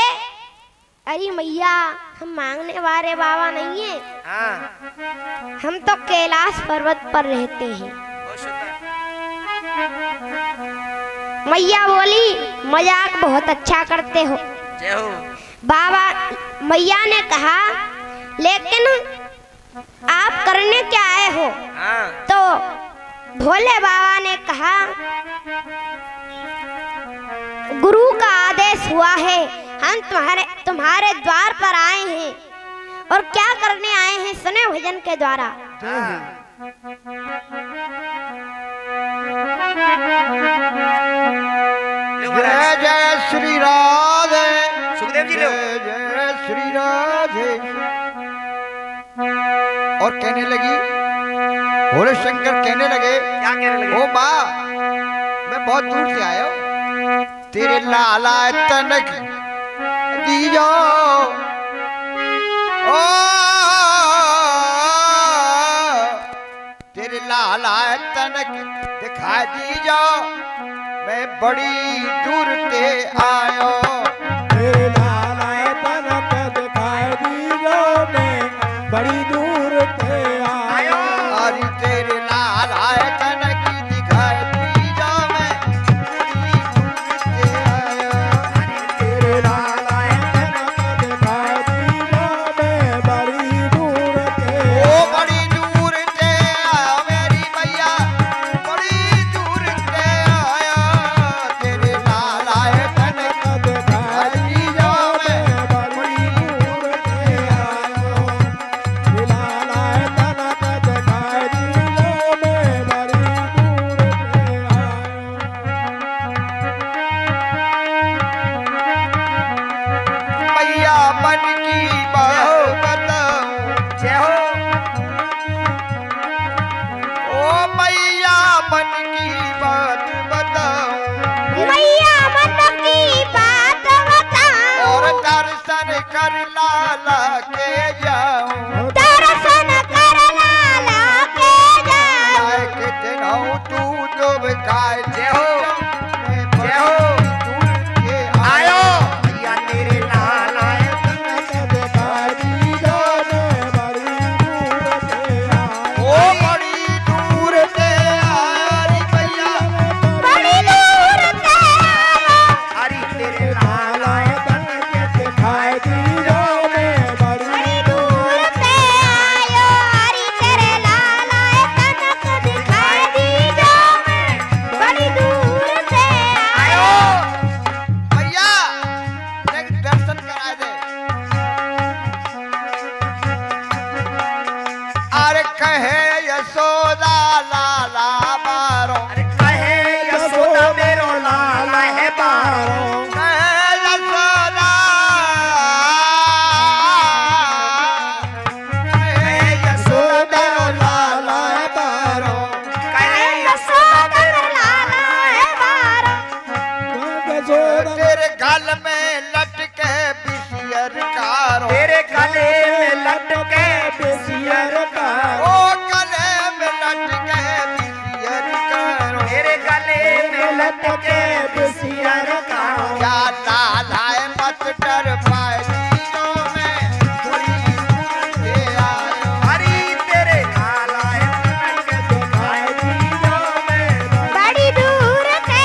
अरे मैया हम मांगने वाले बाबा नहीं है, हम तो कैलाश पर्वत पर रहते हैं। मैया बोली, मजाक बहुत अच्छा करते हो। जय हो। बाबा मैया ने कहा, लेकिन आप करने क्या आए हो? तो भोले बाबा ने कहा, गुरु का आदेश हुआ है, हम तुम्हारे द्वार पर आए हैं और क्या करने आए हैं सुने भजन के द्वारा। जय जय श्री राधे। सुखदेव जी लो। जय जय श्री राधे। और कहने लगी, भोले शंकर कहने लगे, क्या कहने लगे? ओ माँ, मैं बहुत दूर से आया हूँ, तेरे लाला तनक दीजो, ओ तेरे लाला तनक दिखा दीजो, मैं बड़ी दूर से आयो। तेरे लाला तनक दिखाई दीजो, मैं बड़ी दूर से आयो। अरे तेरे लाला तनक दिखाई दीजो, मैं बड़ी दूर से आयो। तेरे लाला तनक दिखाई दीजो, मैं बड़ी दूर से ओ बड़ी दूर से आया मेरी मैया, बड़ी दूर से आया। तेरे लाला तेरे गाल में लटके बिसियर कारो तेरे गले में लटके बिसियर का ओ गले में लटके बिसियर कारो तेरे गले में लटके बिसियर का क्या लाला है मत डर पाए जीनों में कोई ये आयो हरी तेरे लाला है दिखाए दीनों में बड़ी दूर से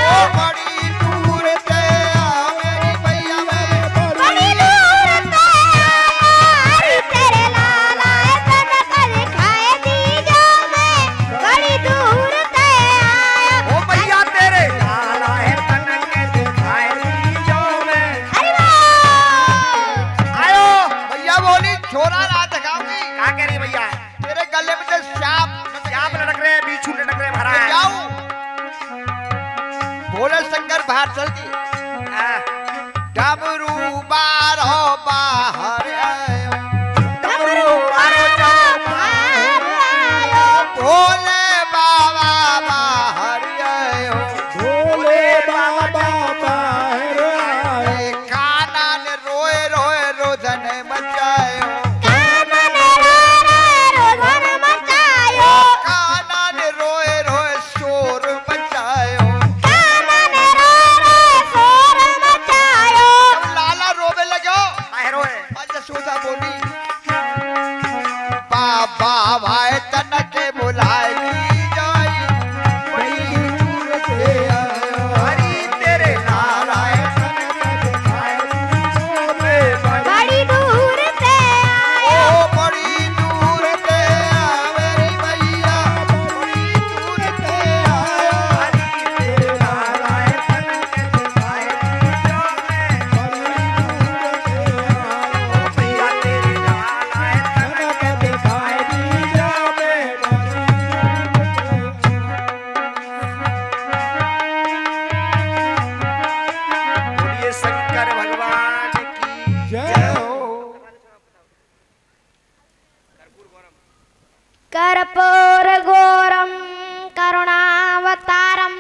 ओ आयो बड़ी दूर से आओ मेरी भैया मैं बड़ी दूर से आयो तेरे लाला है तनक दिखाए दीजो में बड़ी दूर से आयो ओ भैया तेरे लाला है तनक दिखाए दीजों में अरे वाह आयो भैया बोली छोरा ना दिखाऊंगी क्या कह रही भैया तेरे गले में से सांप सांप लटक रहे हैं बिच्छू लटक रहे हैं भरा है जाऊं भोले शंकर बाहर चल दिए हाँ। डमरू बारो बाहर आयो डमरू बारो बाहर आयो भोले बाबा बाहर आयो भोले बाबा बाहर आए ए काना ने रोए रोए रोदन मचायो कानन रोधन मचायो काना ने रोए रोए शोर मचायो कानन शोर मचायो जब लाला रोवे लगो काहे रोए आज यशोदा बोली बाबा भाई तनके बुलाए जाई बड़ी दूर से आयो हरी तेरे लाला है दिखाए दीनों में बड़ी दूर से आयो ओ बड़ी दूर से आ मेरी भैया बड़ी दूर से आयो हरी तेरे लाला है तनक दिखाए दीजों में भैया तेरे लाला है तनक दिखाए दीनों में बोलिए शंकर भगवान की जय हो कर्पूर गौरम करुणावतारम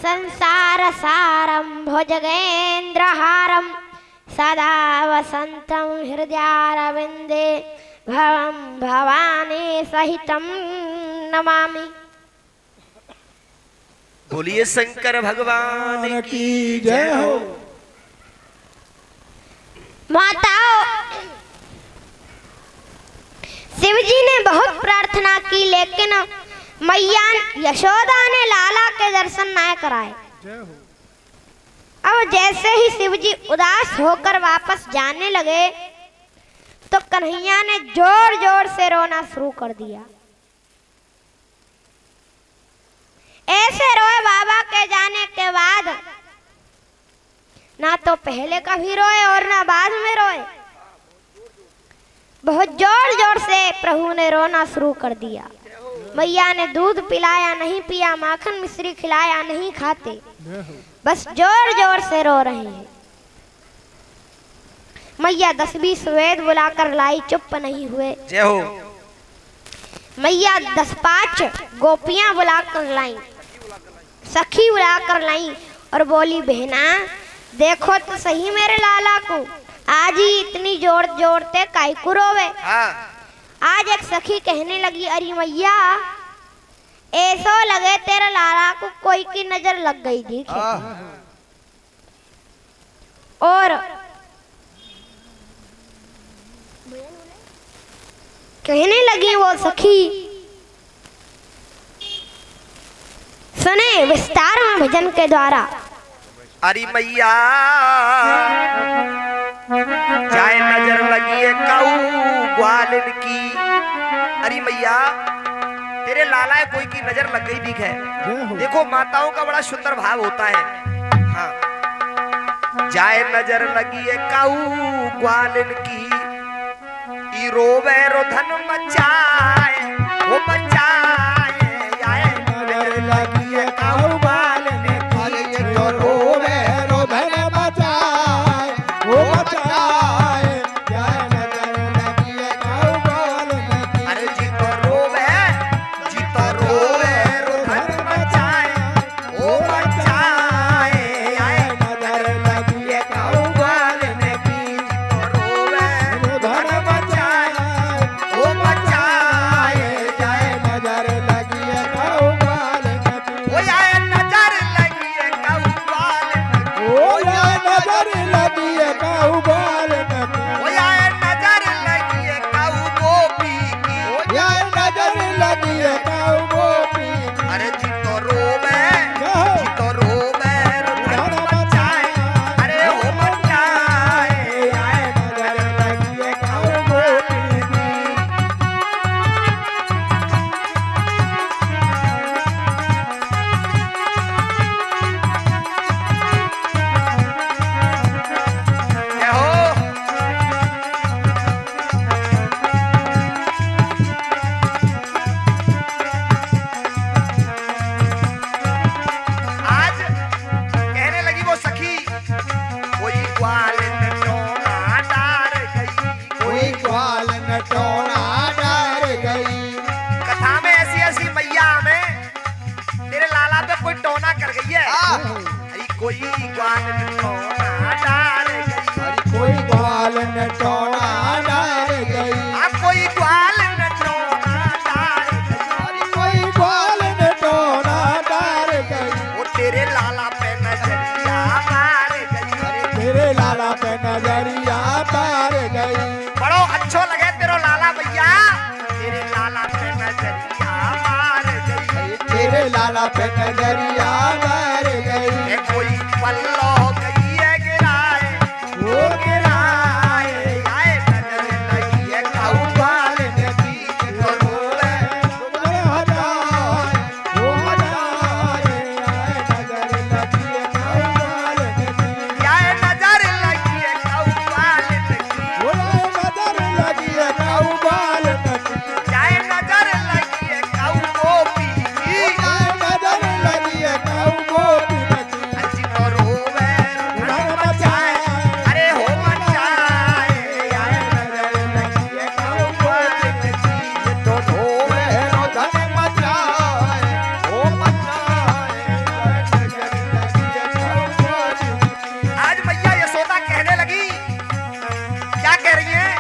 संसार सारम भुजगेन्द्रहारम सदा वसंतम हृदयारविंदे भवं भवानी सहितं नमामि। बोलिए शंकर भगवान की जय हो माताओं, शिव जी ने बहुत प्रार्थना की लेकिन मैया यशोदा ने लाला के दर्शन न कराए। जय हो अब जैसे ही शिव जी उदास होकर वापस जाने लगे तो कन्हैया ने जोर जोर से रोना शुरू कर दिया। ऐसे रोए बाबा के जाने के बाद, ना तो पहले कभी रोए और ना बाद में रोए, बहुत जोर जोर से प्रभु ने रोना शुरू कर दिया। मैया ने दूध पिलाया नहीं पिया, माखन मिश्री खिलाया नहीं खाते, बस जोर जोर से रो रहे हैं। मैया 10-20 वेद बुलाकर लाई, चुप नहीं हुए। जय हो मैया 10-5 गोपियां बुलाकर लाई, सखी बुलाकर लाई और बोली, बहना देखो तो सही मेरे लाला को, आज ही इतनी जोर जोरते काहे को रोवे। हाँ आज एक सखी कहने लगी, अरे मैया ऐसो लगे तेरे लाला को कोई की नजर लग गई थी। और कहने लगी वो सखी, सुने विस्तार में भजन के द्वारा। अरे मैया जाए नजर लगी है काऊ ग्वालिन की। अरे मैया तेरे लाला है कोई की नजर लग गई दिख है। देखो माताओं का बड़ा सुंदर भाव होता है। हाँ जाए नजर लगी है काऊ ग्वालिन की, ई रोवे रोधन मचाए वो मचाए, आए नजर लगी है काऊ ग्वालिन की, अरे ये तो रोवे रोधन मचाए वो मचाए, जय नजर लगी है काऊ ग्वालिन की। अरे जी तो रोवे रोधन मचाए वो मचाए, आए नजर लगी है काऊ बाल नकी ओ याए नजर लगी है काऊ गोपी की या नजर लगी है काऊ गोपी अरे जी तो रोवे रुधन मचाए अरे हो मचाए याए नजर लगी है काऊ गोपी जय हो आज कहने लगी वो सखी कोई ग्वाल नटोना डार गई कोई ग्वाल नटोना डर गई कथा में ऐसी ऐसी मैया में तेरे लाला पे कोई टोना कर गई है अरे कोई ग्वाल नटोना डार गई कोई ग्वाल नटोना डर गई कोई ग्वाल नटोना डार गई कोई ग्वाल नटोना डर गई वो तेरे लाला पे नजरिया मार गई तेरे लाला पे नजरिया पार गई बड़ो अच्छो लगे तेरो लाला भैया तेरे लाला पे नजरिया मार गई तेरे लाला पे नजरिया पार गई ये कोई पल्लो गई है गिराए वो गिराए आए नजर लगी है काऊ बाल नदी तो रोवे वो हजाए नजर लगी है काऊ बाल नकी आए नजर लगी है काऊ बाल नदी वो नजर लगी है काऊ बाल नकी आए नजर लगी है काऊ गोपी की नजर लगी है काऊ गोपी नकी अच्छी तो रोवे रुधन मचाए अरे हो मचाए आए नजर लगी है काऊ बाल नदी तो रोवे रुधन मचाए हो मचाए नजर लगी है काऊ बाल नकी आज मैया यशोदा कहने लगी क्या कह रही है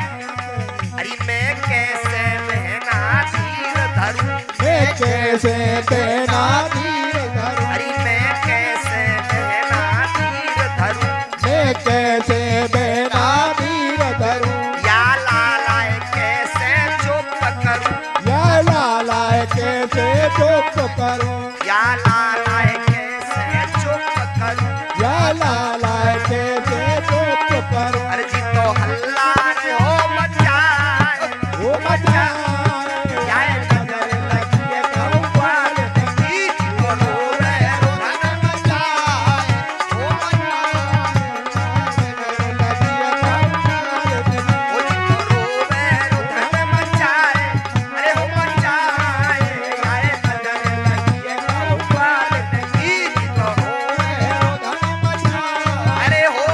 अरे मैं कैसे बहना तीर धरूं मैं कैसे तेना तीर धरूं अरे मैं कैसे बहना तीर धरूं मैं कैसे बेना तीर धरूं या लाला कैसे चुप करूं या लाला कैसे चुप करूं या लाला कैसे चुप करूं या लाला कैसे चुप करूं अरे जी तो हल्ला रे हो मचाए वो मचाए आए नजर लगी है काऊ बाल नदी जी तो रोवे रुधन मचाए हो ओ जी तो रोवे रुधन मचाए अरे हो मचाए आए नजर लगी है काऊ बाल नदी जी तो रोवे अरे हो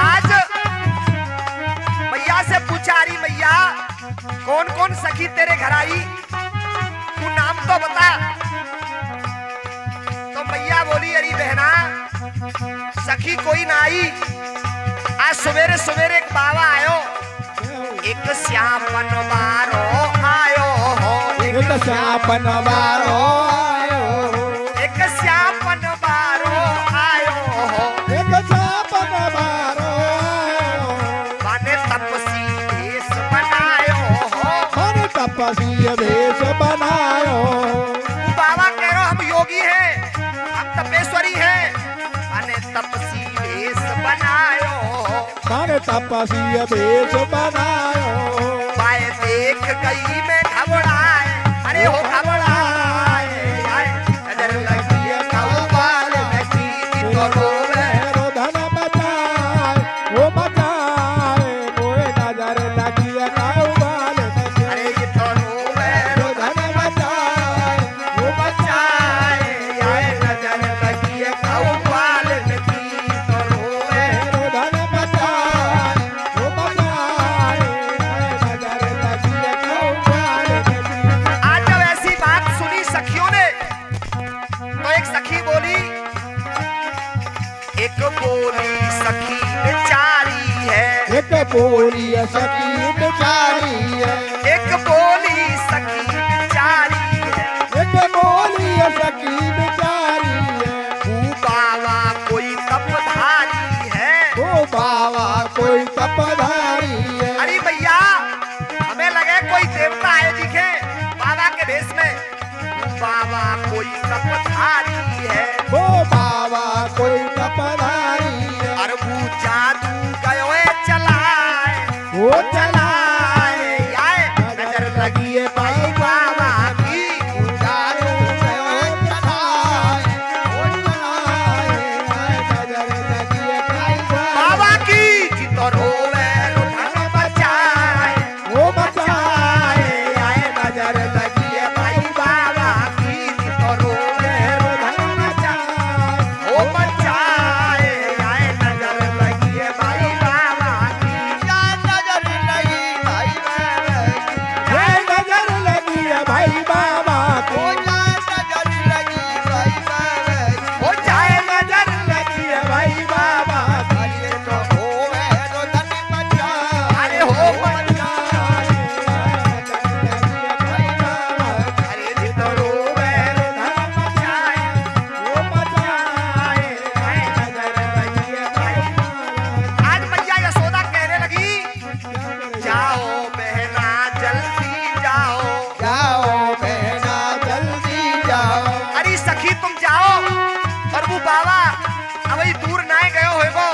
आज मैया से पूछा रही मैया कौन कौन सखी तेरे घर आई तू नाम तो बता तो मैया बोली अरे बहना सखी कोई ना आई आज सवेरे सवेरे एक बाबा आयो एक श्यामन बारो आयो हो एक श्यापन बारो आयो एक श्यामन बारो आयो हो एक श्यापन बारो आयो माने तपसी भेष बनायो हो मन तपसी भेष बनायो बाबा कह रहे हो हम योगी हैं हम तपेश्वरी हैं माने तपसी भेष बनायो हो मन तपसी भेष बनायो पाए देख गई में घबराए अरे हो घबराए आए नजर लगी है काऊ बाल नदी जी तो रोवे धन बचाए वो बचाए मोए नजर लगी है काऊ बाल नकी अरे ये तो रोवे धन बचाए वो बचाए आए नजर लगी है काऊ बाल नदी तो रोवे धन बचाए वो बचाए नजर लगी है काऊ बाल नकी आज जब ऐसी बात सुनी सखियों ने तो एक सखी बोली एक बोली सखी बेचारी है एक बोली सखी बेचारी है एक बोली सखी बेचारी है एक बोली सखी बेचारी कोई तपधारी है, ओ बाबा कोई तपधारी है, अरबू जादू गयो चलाए, वो चलाए आए नजर लगी है भाई बाबा की, जादू गयो चलाए, वो चलाए, नजर लगी है भाई बाबा की जितो रोवे रुधन बचाए, वो बचाए आए नजर लगी है भाई बाबा की, जितो रोवे रुधन बचाए, ओ बचाए, आए नजर लगी है भाई बाबा की, नजर लगी भाई बाबा ये नजर लगी है भाई बाबा को, को, नजर लगी भाई बाबा हो जाए नजर लगी है भाई बाबा को, अरे तो होवे तो धन बचा, अरे हो बचाए भाई बाबा अरे जितो रोवे रुधन बचाए, वो बचाए नजर लगी है भाई बाबा। आज मैया यशोदा कहने लगी, जाओ बहना जल्दी जाओ, जाओ बहना जल्दी जाओ, अरे सखी तुम जाओ, और वो बाबा अब ही दूर ना गयो होगो,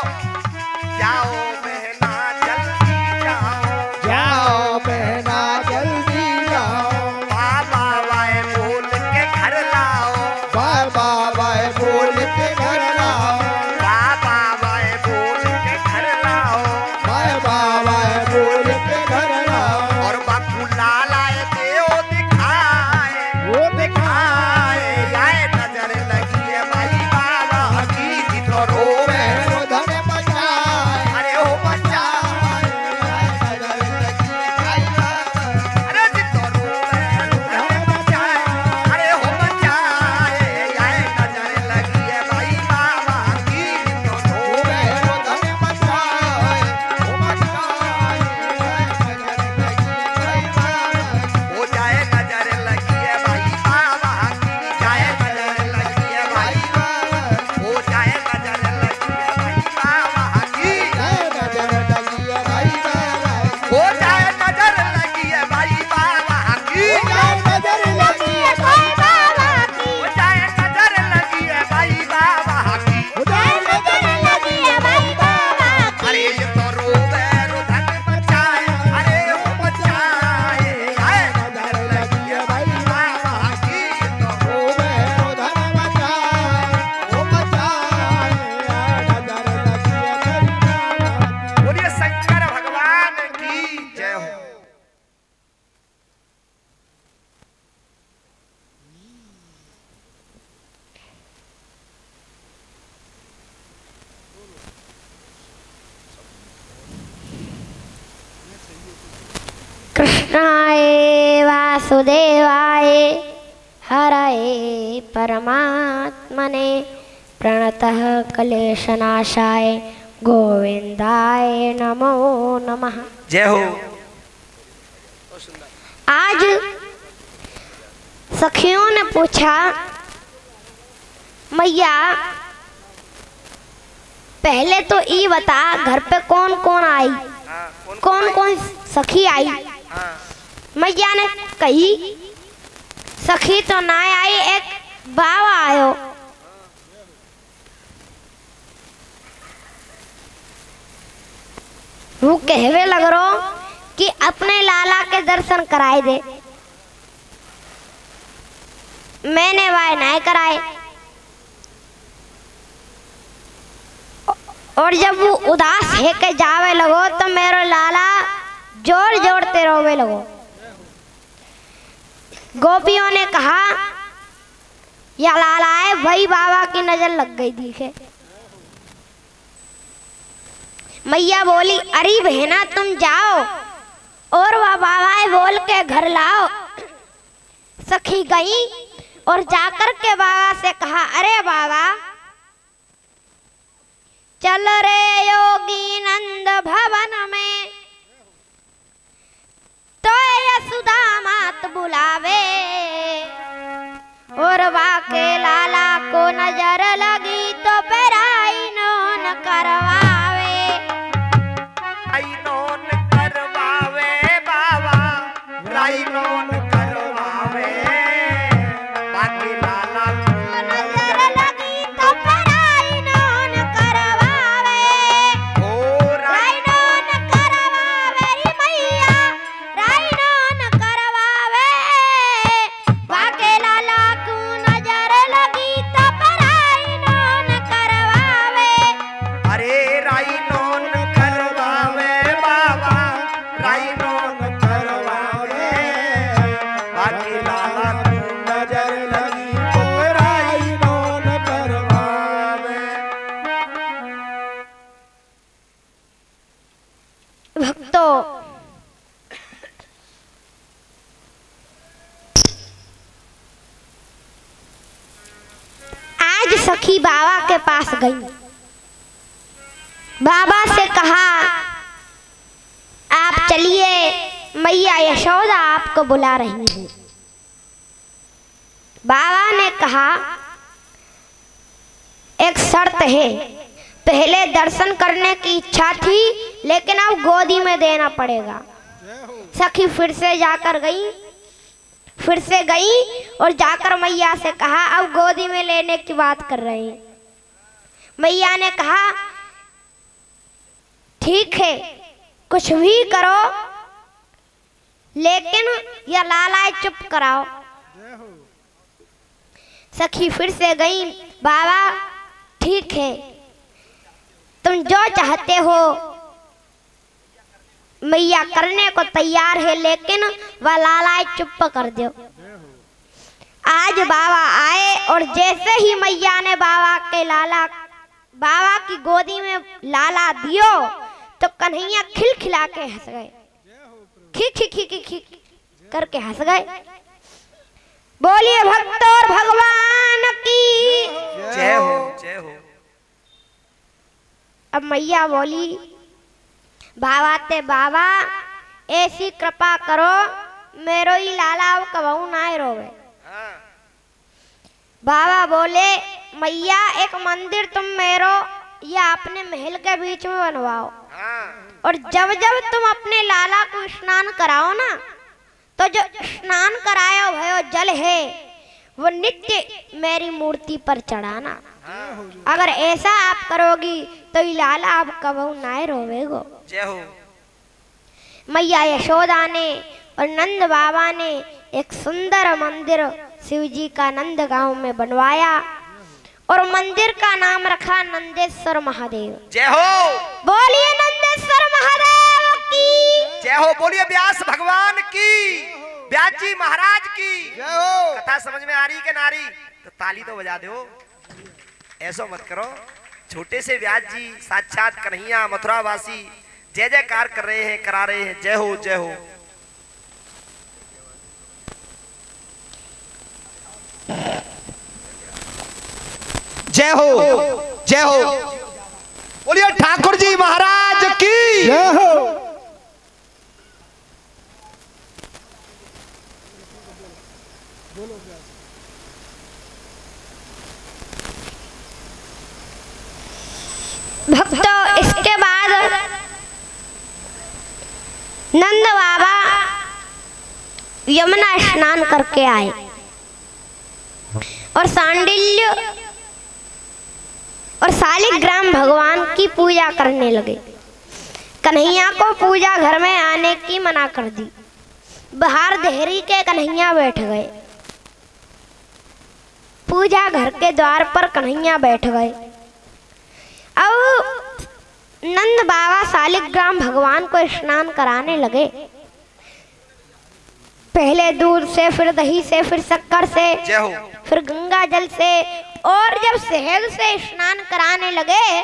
जाओ बहना जल्दी जाओ, जाओ बहना जल्दी जाओ, बाबा वाए बोल के घर लाओ, बाबा बाय बोल के घर लाओ, बाबा वाए बोल के घर लाओ, बाबा बाय बोल के घर लाओ, और बापू लालाए देव दिखाए, वो दिखाए आए नजर लगी है भाई बाबा की, जितो रोवे बहनो धन बचाए, अरे हो बच्चा, नजर लगी भाई बाबा, अरे जितो रोवे रुधन बचाए, अरे हो बचाए, आए नजर लगी है भाई बाबा की, जितो रोवे बहनो धन बचाए, वो बचाए, नजर लगी भाई बाबा, हो जाए नजर लगी है भाई बाबा की, जाए नजर लगी है भाई, हो जाए नजर लगी है भाई बाबा की, नजर लगी है भाई बाबा, हो जाए नजर लगी है भाई बाबा की, नजर लगी है कोई बाबा की हो जाए नजर लगी है भाई बाबा की, नजर लगी है भाई बाबा की अरे ये तो रोवे रुधन बचाए, अरे वो बचाए, आए नजर लगी है भाई बाबा की, ये तो ओ बहनो धन बचाए, वो बचाए, नजर लगी है भाई बाबा को। बोलिए शंकर भगवान की जय हो। कृष्णाय वासुदेवाय हरये परमात्मने प्रणतः क्लेशनाशाय गोविंदाय नमो नमः। जय हो। आज सखियों ने पूछा, मैया पहले तो ये बता घर पे कौन कौन आई, हाँ, कौन कौन सखी आई। हाँ, मैया ने कही सखी तो ना आई, एक बाबा आयो। वो कहवे लग रो कि अपने लाला के दर्शन कराए दे। मैंने वाय नहीं कराए, और जब वो उदास है के जावे लगो तो मेरो लाला जोर जोड़ते रोवे लगो। गोपियों ने कहा या लाला है वही बाबा की नजर लग गई दिखे। मैया बोली अरे बहना तुम जाओ और वह बाबा बोल के घर लाओ। सखी गई और जाकर के बाबा से कहा अरे बाबा चल रे योगी नंद भवन में, तो यशोदा मात बुलावे और वाके लाला को नजर लगी तो पेराई नोन करवावे। राई नोन करवावे बाबा, राई नोन करवावे, बाकी लाला सखी बाबा के पास गई, बाबा से कहा आप चलिए, मैया यशोदा आपको बुला रही है। बाबा ने कहा एक शर्त है, पहले दर्शन करने की इच्छा थी लेकिन अब गोदी में देना पड़ेगा। सखी फिर से गई और जाकर मैया से कहा अब गोदी में लेने की बात कर रहे हैं। मैया ने कहा ठीक है कुछ भी करो लेकिन यह लाला चुप कराओ। सखी फिर से गई, बाबा ठीक है तुम जो चाहते हो मैया करने को तैयार है लेकिन वह लाला चुप कर दो। आज बाबा आए और जैसे ही मैया ने बाबा की गोदी में लाला दियो तो कन्हैया खिलखिला के हंस गए, खी करके हंस गए। बोलिए भक्त और भगवान की जय हो जय हो। अब मैया बोली बाबा ऐसी कृपा करो मेरो ही लाला कबहू ना रोवे। बाबा बोले मैया एक मंदिर तुम मेरो या अपने महल के बीच में बनवाओ और जब जब तुम अपने लाला को स्नान कराओ ना तो जो स्नान कराया भयो जल है वो नित्य मेरी मूर्ति पर चढ़ाना। अगर ऐसा आप करोगी तो ये लाला आप कबहू ना रोवेगो। जय हो। मैया यशोदा ने और नंद बाबा ने एक सुंदर मंदिर शिव जी का नंद गांव में बनवाया और मंदिर का नाम रखा नंदेश्वर महादेव। जय हो। बोलिए नंदेश्वर महादेव की जय हो। बोलिए व्यास भगवान की, व्यास जी महाराज की जय हो। कथा समझ में आ रही के नारी तो ताली तो बजा दो। ऐसा मत करो, छोटे से व्यास जी साक्षात कन्हैया मथुरा वासी जय जयकार कर रहे हैं, करा रहे हैं। जय हो जय हो। जय हो जय हो। बोलिए ठाकुर जी महाराज की जय हो। भक्तों इसके बाद नंद बाबा यमुना स्नान करके आए और सांडिल्य और शालिग्राम भगवान की पूजा करने लगे। कन्हैया को पूजा घर में आने की मना कर दी। बाहर देहरी के कन्हैया बैठ गए। पूजा घर के द्वार पर कन्हैया बैठ गए। अब नंद बाबा शालिग्राम भगवान को स्नान कराने लगे। पहले दूध से, फिर दही से, फिर शक्कर से, फिर गंगा जल से और जब शहद से स्नान कराने लगे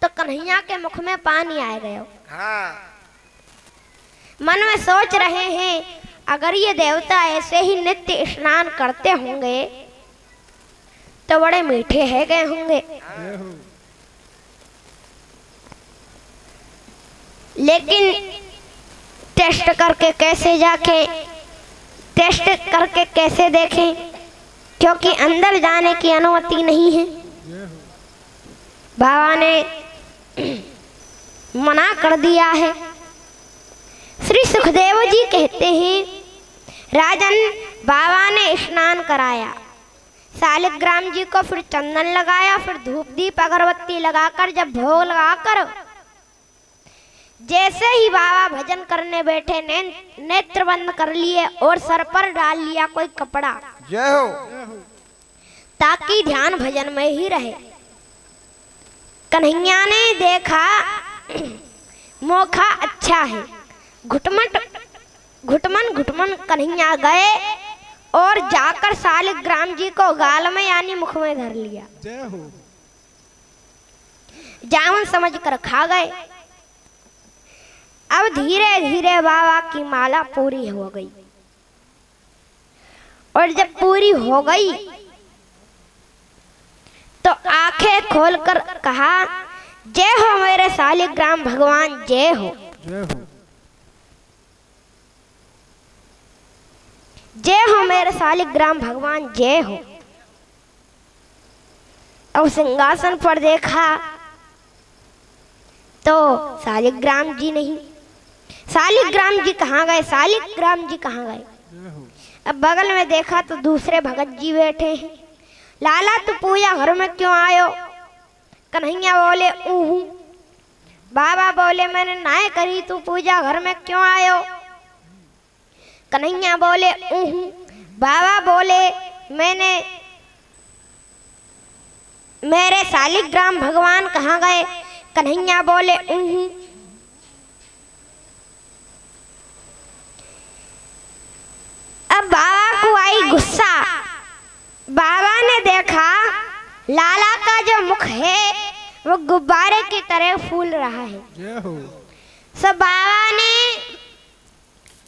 तो कन्हैया के मुख में पानी आ गया। मन में सोच रहे हैं अगर ये देवता ऐसे ही नित्य स्नान करते होंगे तो बड़े मीठे है गए होंगे। लेकिन टेस्ट करके कैसे देखें क्योंकि अंदर जाने की अनुमति नहीं है। बाबा ने मना कर दिया है। श्री सुखदेव जी कहते हैं राजन बाबा ने स्नान कराया, शालिग्राम जी को फिर चंदन लगाया, फिर धूप दीप अगरबत्ती लगाकर जब भोग लगाकर जैसे ही बाबा भजन करने बैठे नेत्र बंद कर लिए और सर पर डाल लिया कोई कपड़ा। जय हो। ताकि ध्यान भजन में ही रहे। कन्हैया ने देखा मौका अच्छा है। घुटमन कन्हैया गए और जाकर शालिग्राम जी को गाल में यानी मुख में धर लिया। जय हो। जामुन समझ कर खा गए। अब धीरे धीरे बाबा की माला पूरी हो गई और जब पूरी हो गई तो आंखें खोलकर कहा, जय हो मेरे शालिग्राम भगवान, जय हो। जय हो। जय हो मेरे शालिग्राम भगवान, जय हो। अब सिंहासन पर देखा तो शालिग्राम जी नहीं। शालिग्राम जी कहाँ गए, शालिग्राम जी कहाँ गए? जय हो। अब बगल में देखा तो दूसरे भगत जी बैठे हैं। लाला तू पूजा घर में क्यों आयो? कन्हैया बोले ऊहू। बाबा बोले मैंने नाय करी, तू पूजा घर में क्यों आयो? कन्हैया बोले ऊहू। बाबा बोले मेरे शालिग्राम भगवान कहाँ गए? कन्हैया बोले ऊहू। अब बाबा को आई गुस्सा। बाबा ने देखा लाला का जो मुख है वो गुब्बारे की तरह फूल रहा है। जय हो। सब बाबा ने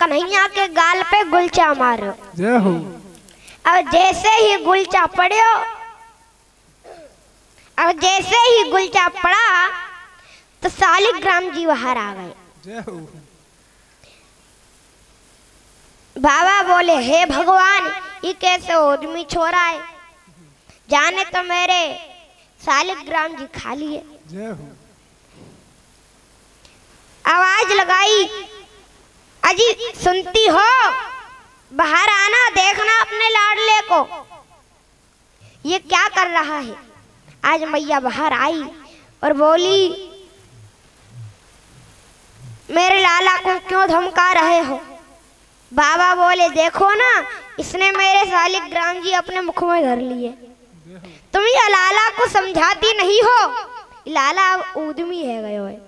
कन्हैया के गाल पे गुलचा मारो। जय हो। अब जैसे ही गुलचा पड़ो, अब जैसे ही गुलचा पड़ा तो शालिग्राम जी बाहर आ गए। जय हो। बाबा बोले हे भगवान, ये कैसे आदमी छोरा है? जाने तो मेरे शालिग्राम जी खा लिए। जय हो। आवाज लगाई, अजी सुनती हो? बाहर आना, देखना अपने लाडले को, ये क्या कर रहा है। आज मैया बाहर आई और बोली मेरे लाला को क्यों धमका रहे हो? बाबा बोले देखो ना, इसने मेरे शालिग्राम जी अपने मुख में धर लिए। तुम ये लाला को समझाती नहीं हो, लाला अब उद्यमी है गयो है।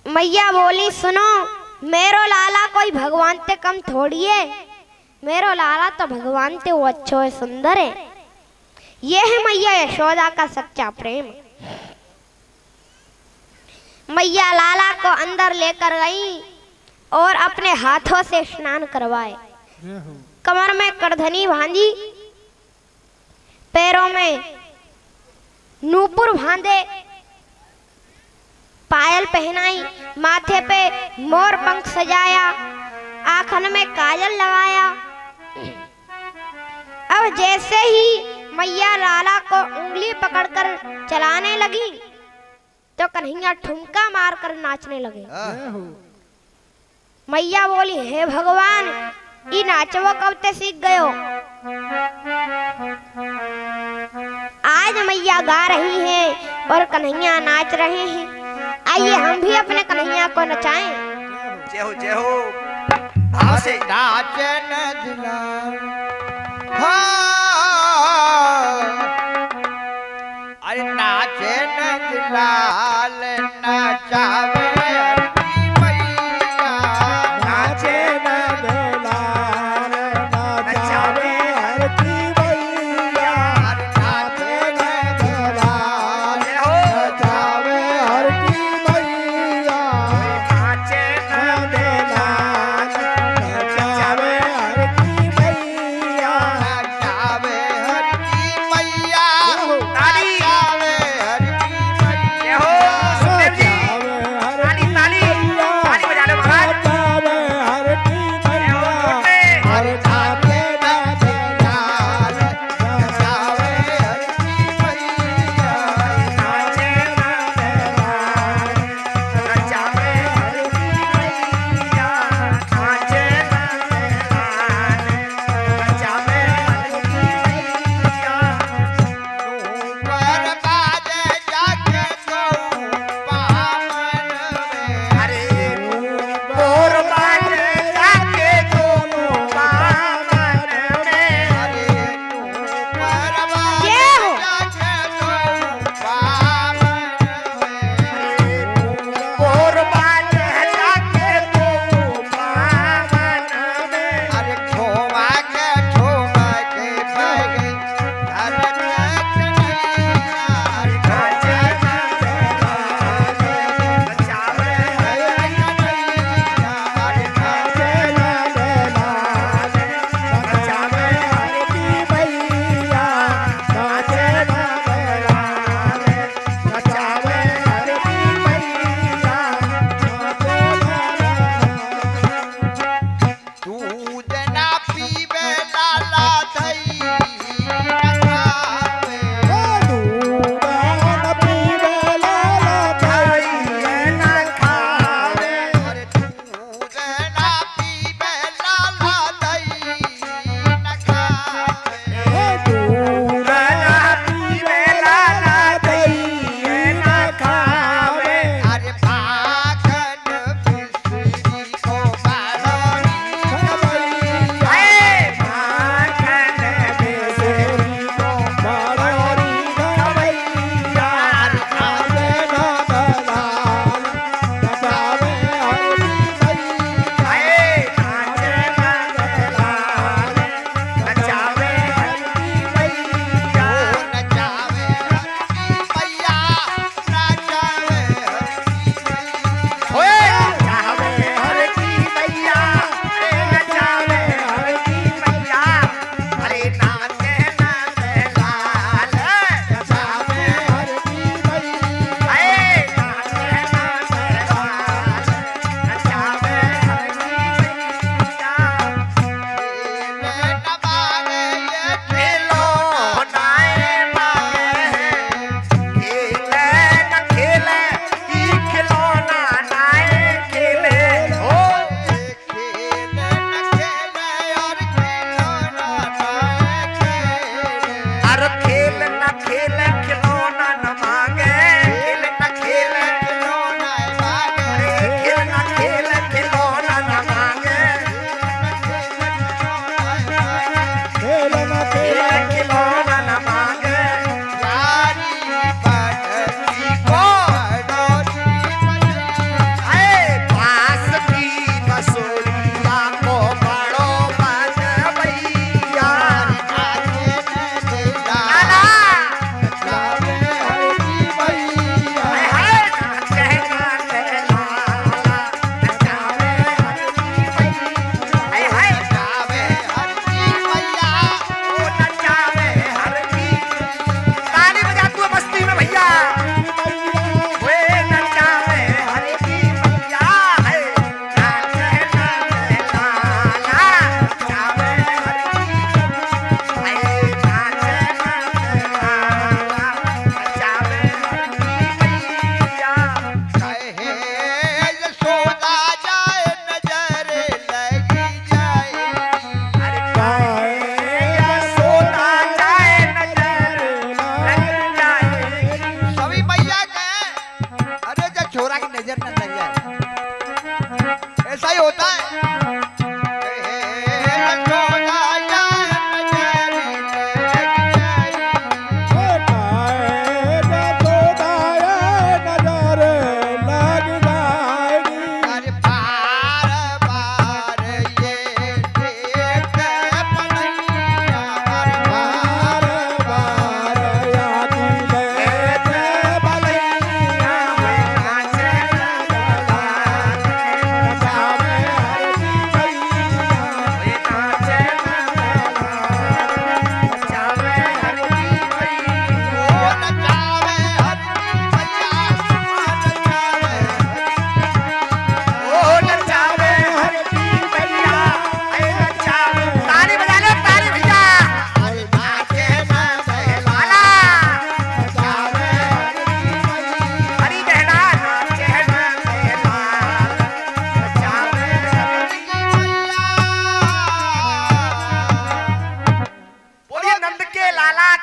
मैया बोली सुनो, मेरो लाला कोई भगवान ते कम थोड़ी है, मेरो लाला तो भगवान ते वो अच्छो है, सुंदर है। ये है मैया यशोदा का सच्चा प्रेम। मैया लाला को अंदर लेकर गई और अपने हाथों से स्नान करवाए। कमर में करधनी बांधी, पैरों में नूपुर बांधे, पायल पहनाई, माथे पे मोर पंख सजाया, आँखन में काजल लगाया। अब जैसे ही मैया लाला को उंगली पकड़कर चलाने लगी तो कन्हैया ठुमका मारकर नाचने लगे। मैया बोली हे भगवान, ये नाचवो कब ते सीख गयो? आज मैया गा रही है और कन्हैया नाच रहे हैं। आइए हम भी अपने कन्हैया को नचाएं। जय हो जय हो। भाव से नाचे नजला अरे नाचे नजलाल नचावे अरबी मैया, नाचे नजलाल नचावे अरबी मैया, नाचे नजलाल नचावे अरबी मैया, नाचे नजलाल नचावे अरबी मैया,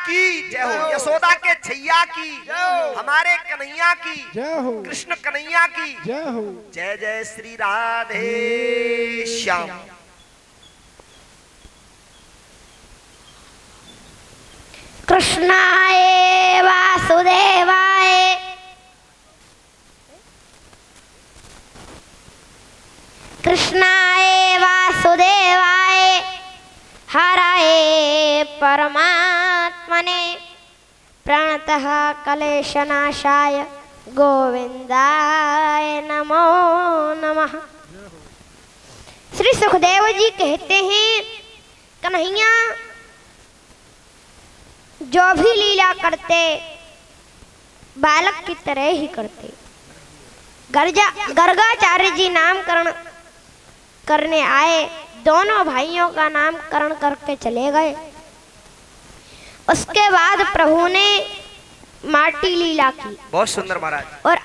की जय हो, यशोदा के छैया की, हमारे कन्हैया की, जय हो, कृष्ण कन्हैया की जय हो। जय जय श्री राधे श्याम। कृष्णाय वासुदेवाय कृष्णाय वासुदेवाय हराय परमात्मने प्रणतः कलेशनाशाय गोविंदाय नमो नमः। श्री सुखदेव जी कहते हैं कन्हैया जो भी लीला करते बालक की तरह ही करते। गर्गाचार्य जी नामकरण करने आए, दोनों भाइयों का नामकरण करके चले गए। उसके बाद प्रभु ने माटी लीला की, बहुत सुंदर महाराज, और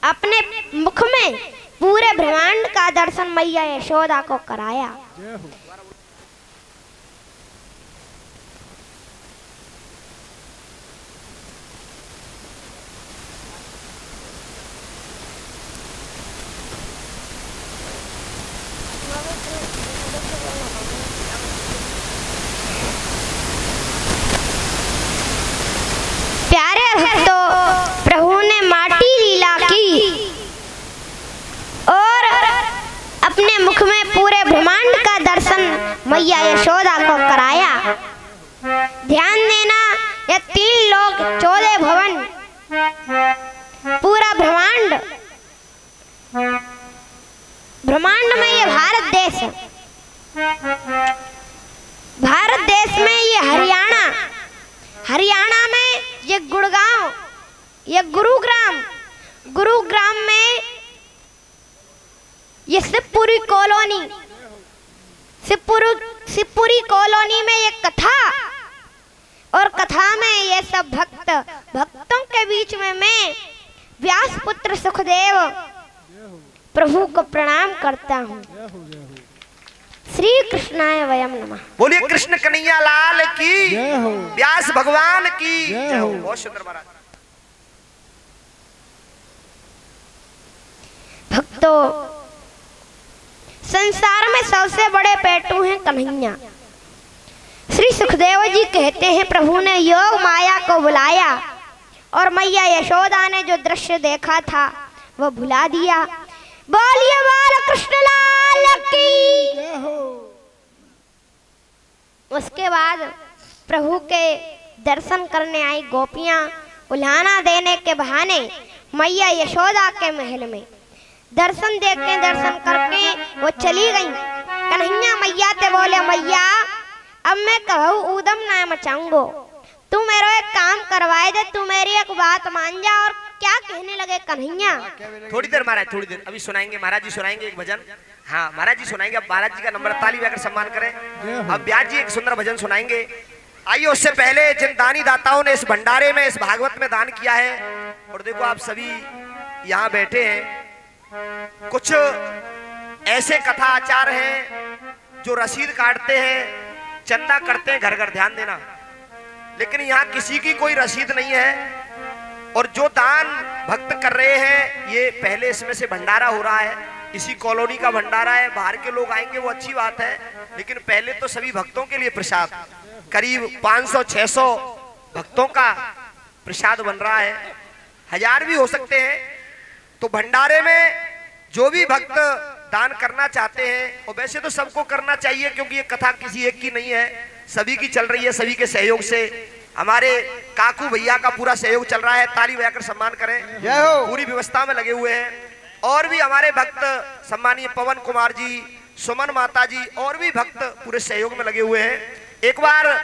अपने मुख में पूरे ब्रह्मांड का दर्शन मैया यशोदा को कराया। जय हो। प्यारे भक्तों, प्रभु ने माटी लीला की और अपने मुख में पूरे ब्रह्मांड का दर्शन मैया यशोदा को कराया। ध्यान देना, ये 3 लोक 14 भवन पूरा ब्रह्मांड में ये भारत देश है। भारत देश में ये हरियाणा में ये गुड़गांव, ये गुरुग्राम में ये शिवपुरी कॉलोनी में ये कथा, और कथा में ये सब भक्तों के बीच में मैं व्यास पुत्र सुखदेव प्रभु को प्रणाम करता हूँ। श्री कृष्णाय वयम नमः। बोलिए कृष्ण कन्हैया लाल की जय हो। व्यास भगवान की जय जय हो। हो। बहुत सुंदर महाराज। भक्तों, संसार में सबसे बड़े पेटू हैं कन्हैया। श्री सुखदेव जी कहते हैं प्रभु ने योग माया को बुलाया और मैया यशोदा ने जो दृश्य देखा था वो भुला दिया। बोलिए बाल कृष्ण लाल की। जय हो। उसके बाद प्रभु के दर्शन करने आई गोपियां उल्हाना देने के बहाने मैया यशोदा के महल में दर्शन करके वो चली गई। कन्हैया मैया ते बोले, मैया अब मैं कहूँ ऊदम ना मचाऊंगो, तू मेरे एक काम करवाए दे, तू मेरी एक बात मान जा। और क्या कहने लगे कन्हैया? थोड़ी देर महाराज, थोड़ी देर अभी सुनाएंगे, महाराज जी सुनाएंगे एक भजन। हाँ महाराज जी सुनाएंगे। अब महाराज जी का नंबर ताली बजाकर सम्मान करें। अब व्यास जी एक सुंदर भजन सुनाएंगे। आइए, उससे पहले जिन दानी दाताओं ने इस भंडारे में, इस भागवत में दान किया है, और देखो आप सभी यहाँ बैठे हैं, कुछ ऐसे कथा आचार हैं जो रसीद काटते हैं, चंदा करते हैं घर घर, ध्यान देना, लेकिन यहाँ किसी की कोई रसीद नहीं है। और जो दान भक्त कर रहे हैं, ये पहले इसमें से भंडारा हो रहा है, इसी कॉलोनी का भंडारा है। बाहर के लोग आएंगे वो अच्छी बात है, लेकिन पहले तो सभी भक्तों के लिए प्रसाद, करीब 500-600 भक्तों का प्रसाद बन रहा है, 1000 भी हो सकते हैं। तो भंडारे में जो भी भक्त दान करना चाहते हैं, और वैसे तो सबको करना चाहिए क्योंकि ये कथा किसी एक की नहीं है, सभी की चल रही है, सभी के सहयोग से। हमारे काकू भैया का पूरा सहयोग चल रहा है, ताली बजाकर सम्मान करें। जय हो। पूरी व्यवस्था में लगे हुए हैं। और भी हमारे भक्त सम्मानीय पवन कुमार जी, सुमन माता जी, और भी भक्त पूरे सहयोग में लगे हुए हैं। एक बार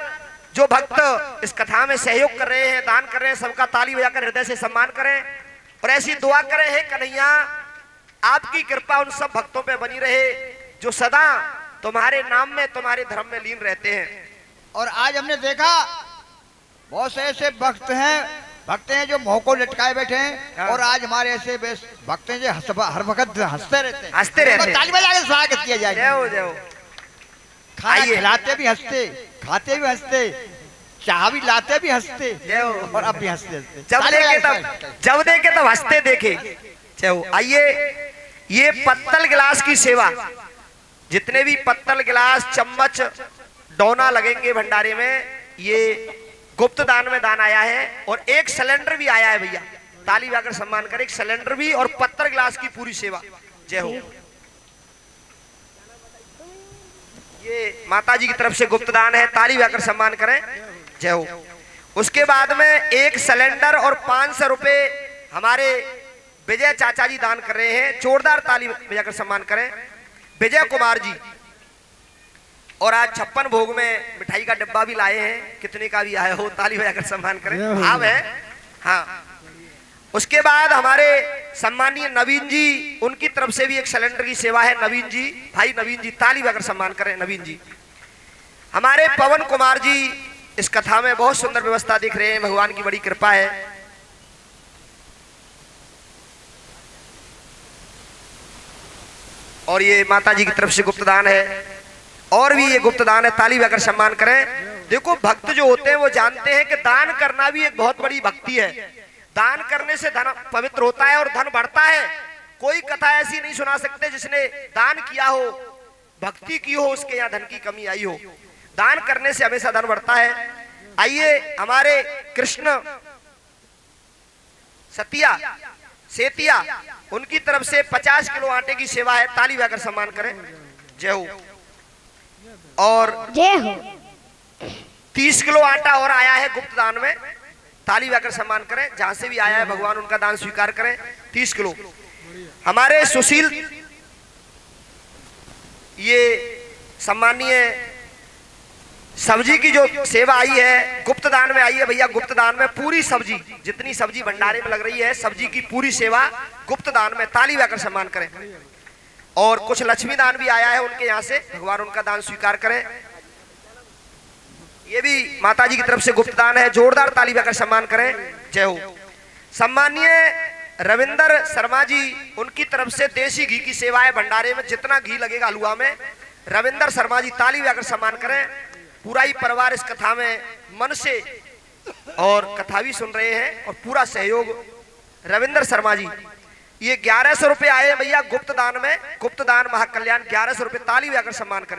जो भक्त इस कथा में सहयोग कर रहे हैं, दान कर रहे हैं, सबका ताली बजाकर हृदय से सम्मान करें और ऐसी दुआ करें, हे कन्हैया आपकी कृपा उन सब भक्तों पे बनी रहे जो सदा तुम्हारे नाम में, तुम्हारे धर्म में लीन रहते हैं। और आज हमने देखा बहुत से ऐसे भक्त हैं जो मुंह को लटकाए बैठे हैं, और आज हमारे ऐसे भक्त हैं जो हर वक्त हंसते रहते हैं। हैं। ताली बजा के स्वागत किया जाए। जय हो, जय हो। खाना खिलाते भी हंसते, खाते भी हंसते, चाह भी लाते भी हंसते, जय हो। और अब भी हंसते हंसते जब देखे तब हंसते देखे। चलो आइए, ये पत्तल गिलास की सेवा, जितने भी पत्तल गिलास चम्मच डोना लगेंगे भंडारे में, ये गुप्त दान में दान आया है। और एक सिलेंडर भी आया है भैया, ताली बजाकर सम्मान करें। एक सिलेंडर भी और पत्तल गिलास की पूरी सेवा। जय हो। ये माता जी की तरफ से गुप्त दान है, ताली बजाकर सम्मान करें। जय हो। उसके बाद में एक सिलेंडर और 500 रुपए हमारे विजय चाचा जी दान कर रहे हैं, जोरदार ताली बजाकर सम्मान करें। विजय कुमार जी। और आज 56 भोग में मिठाई का डिब्बा भी लाए हैं, कितने का भी आया हो, ताली बजाकर सम्मान करें। भाव है। हाँ, उसके बाद हमारे सम्मानीय नवीन जी, उनकी तरफ से भी एक सिलेंडर की सेवा है। नवीन जी, भाई नवीन जी, ताली बजाकर सम्मान करें नवीन जी। हमारे पवन कुमार जी इस कथा में बहुत सुंदर व्यवस्था दिख रहे हैं, भगवान की बड़ी कृपा है। और ये माता जी की तरफ से गुप्तदान है, और भी ये गुप्तदान है, ताली बजाकर सम्मान करें। देखो, भक्त जो होते हैं वो जानते हैं कि दान करना भी एक बहुत बड़ी भक्ति है। दान करने से धन पवित्र होता है और धन बढ़ता है। कोई कथा ऐसी नहीं सुना सकते जिसने दान किया हो, भक्ति की हो, उसके यहाँ धन की कमी आई हो। दान करने से हमेशा धन बढ़ता है। आइए, हमारे कृष्ण सतिया सेतिया, उनकी तरफ से 50 किलो आटे की सेवा है, ताली बजाकर सम्मान करें। जय हो। और जय हो। 30 किलो आटा और आया है गुप्त दान में, ताली बजाकर सम्मान करें। जहां से भी आया है भगवान उनका दान स्वीकार करें। 30 किलो। हमारे सुशील, ये सम्मानीय सब्जी की जो सेवा आई है, गुप्त दान में आई है भैया। गुप्त दान में पूरी सब्जी, जितनी सब्जी भंडारे में लग रही है, सब्जी की पूरी सेवा गुप्त दान में, ताली बजाकर सम्मान करें। और कुछ लक्ष्मी दान भी आया है उनके यहाँ से, भगवान उनका दान स्वीकार करें। ये भी माता जी की तरफ से गुप्त दान है, जोरदार ताली बजाकर सम्मान करें। जय हो। सम्मानीय रविंदर शर्मा जी, उनकी तरफ से देसी घी की सेवा है भंडारे में, जितना घी लगेगा हलवा में। रविंदर शर्मा जी, ताली बजाकर सम्मान करें। पूरा ही परिवार इस कथा में मन से और कथा भी सुन रहे हैं, और पूरा सहयोग रविंदर शर्मा जी। ये 1100 रुपए आए भैया गुप्त दान में, गुप्त दान महाकल्याण 1100 रुपए, ताली बजाकर सम्मान करें।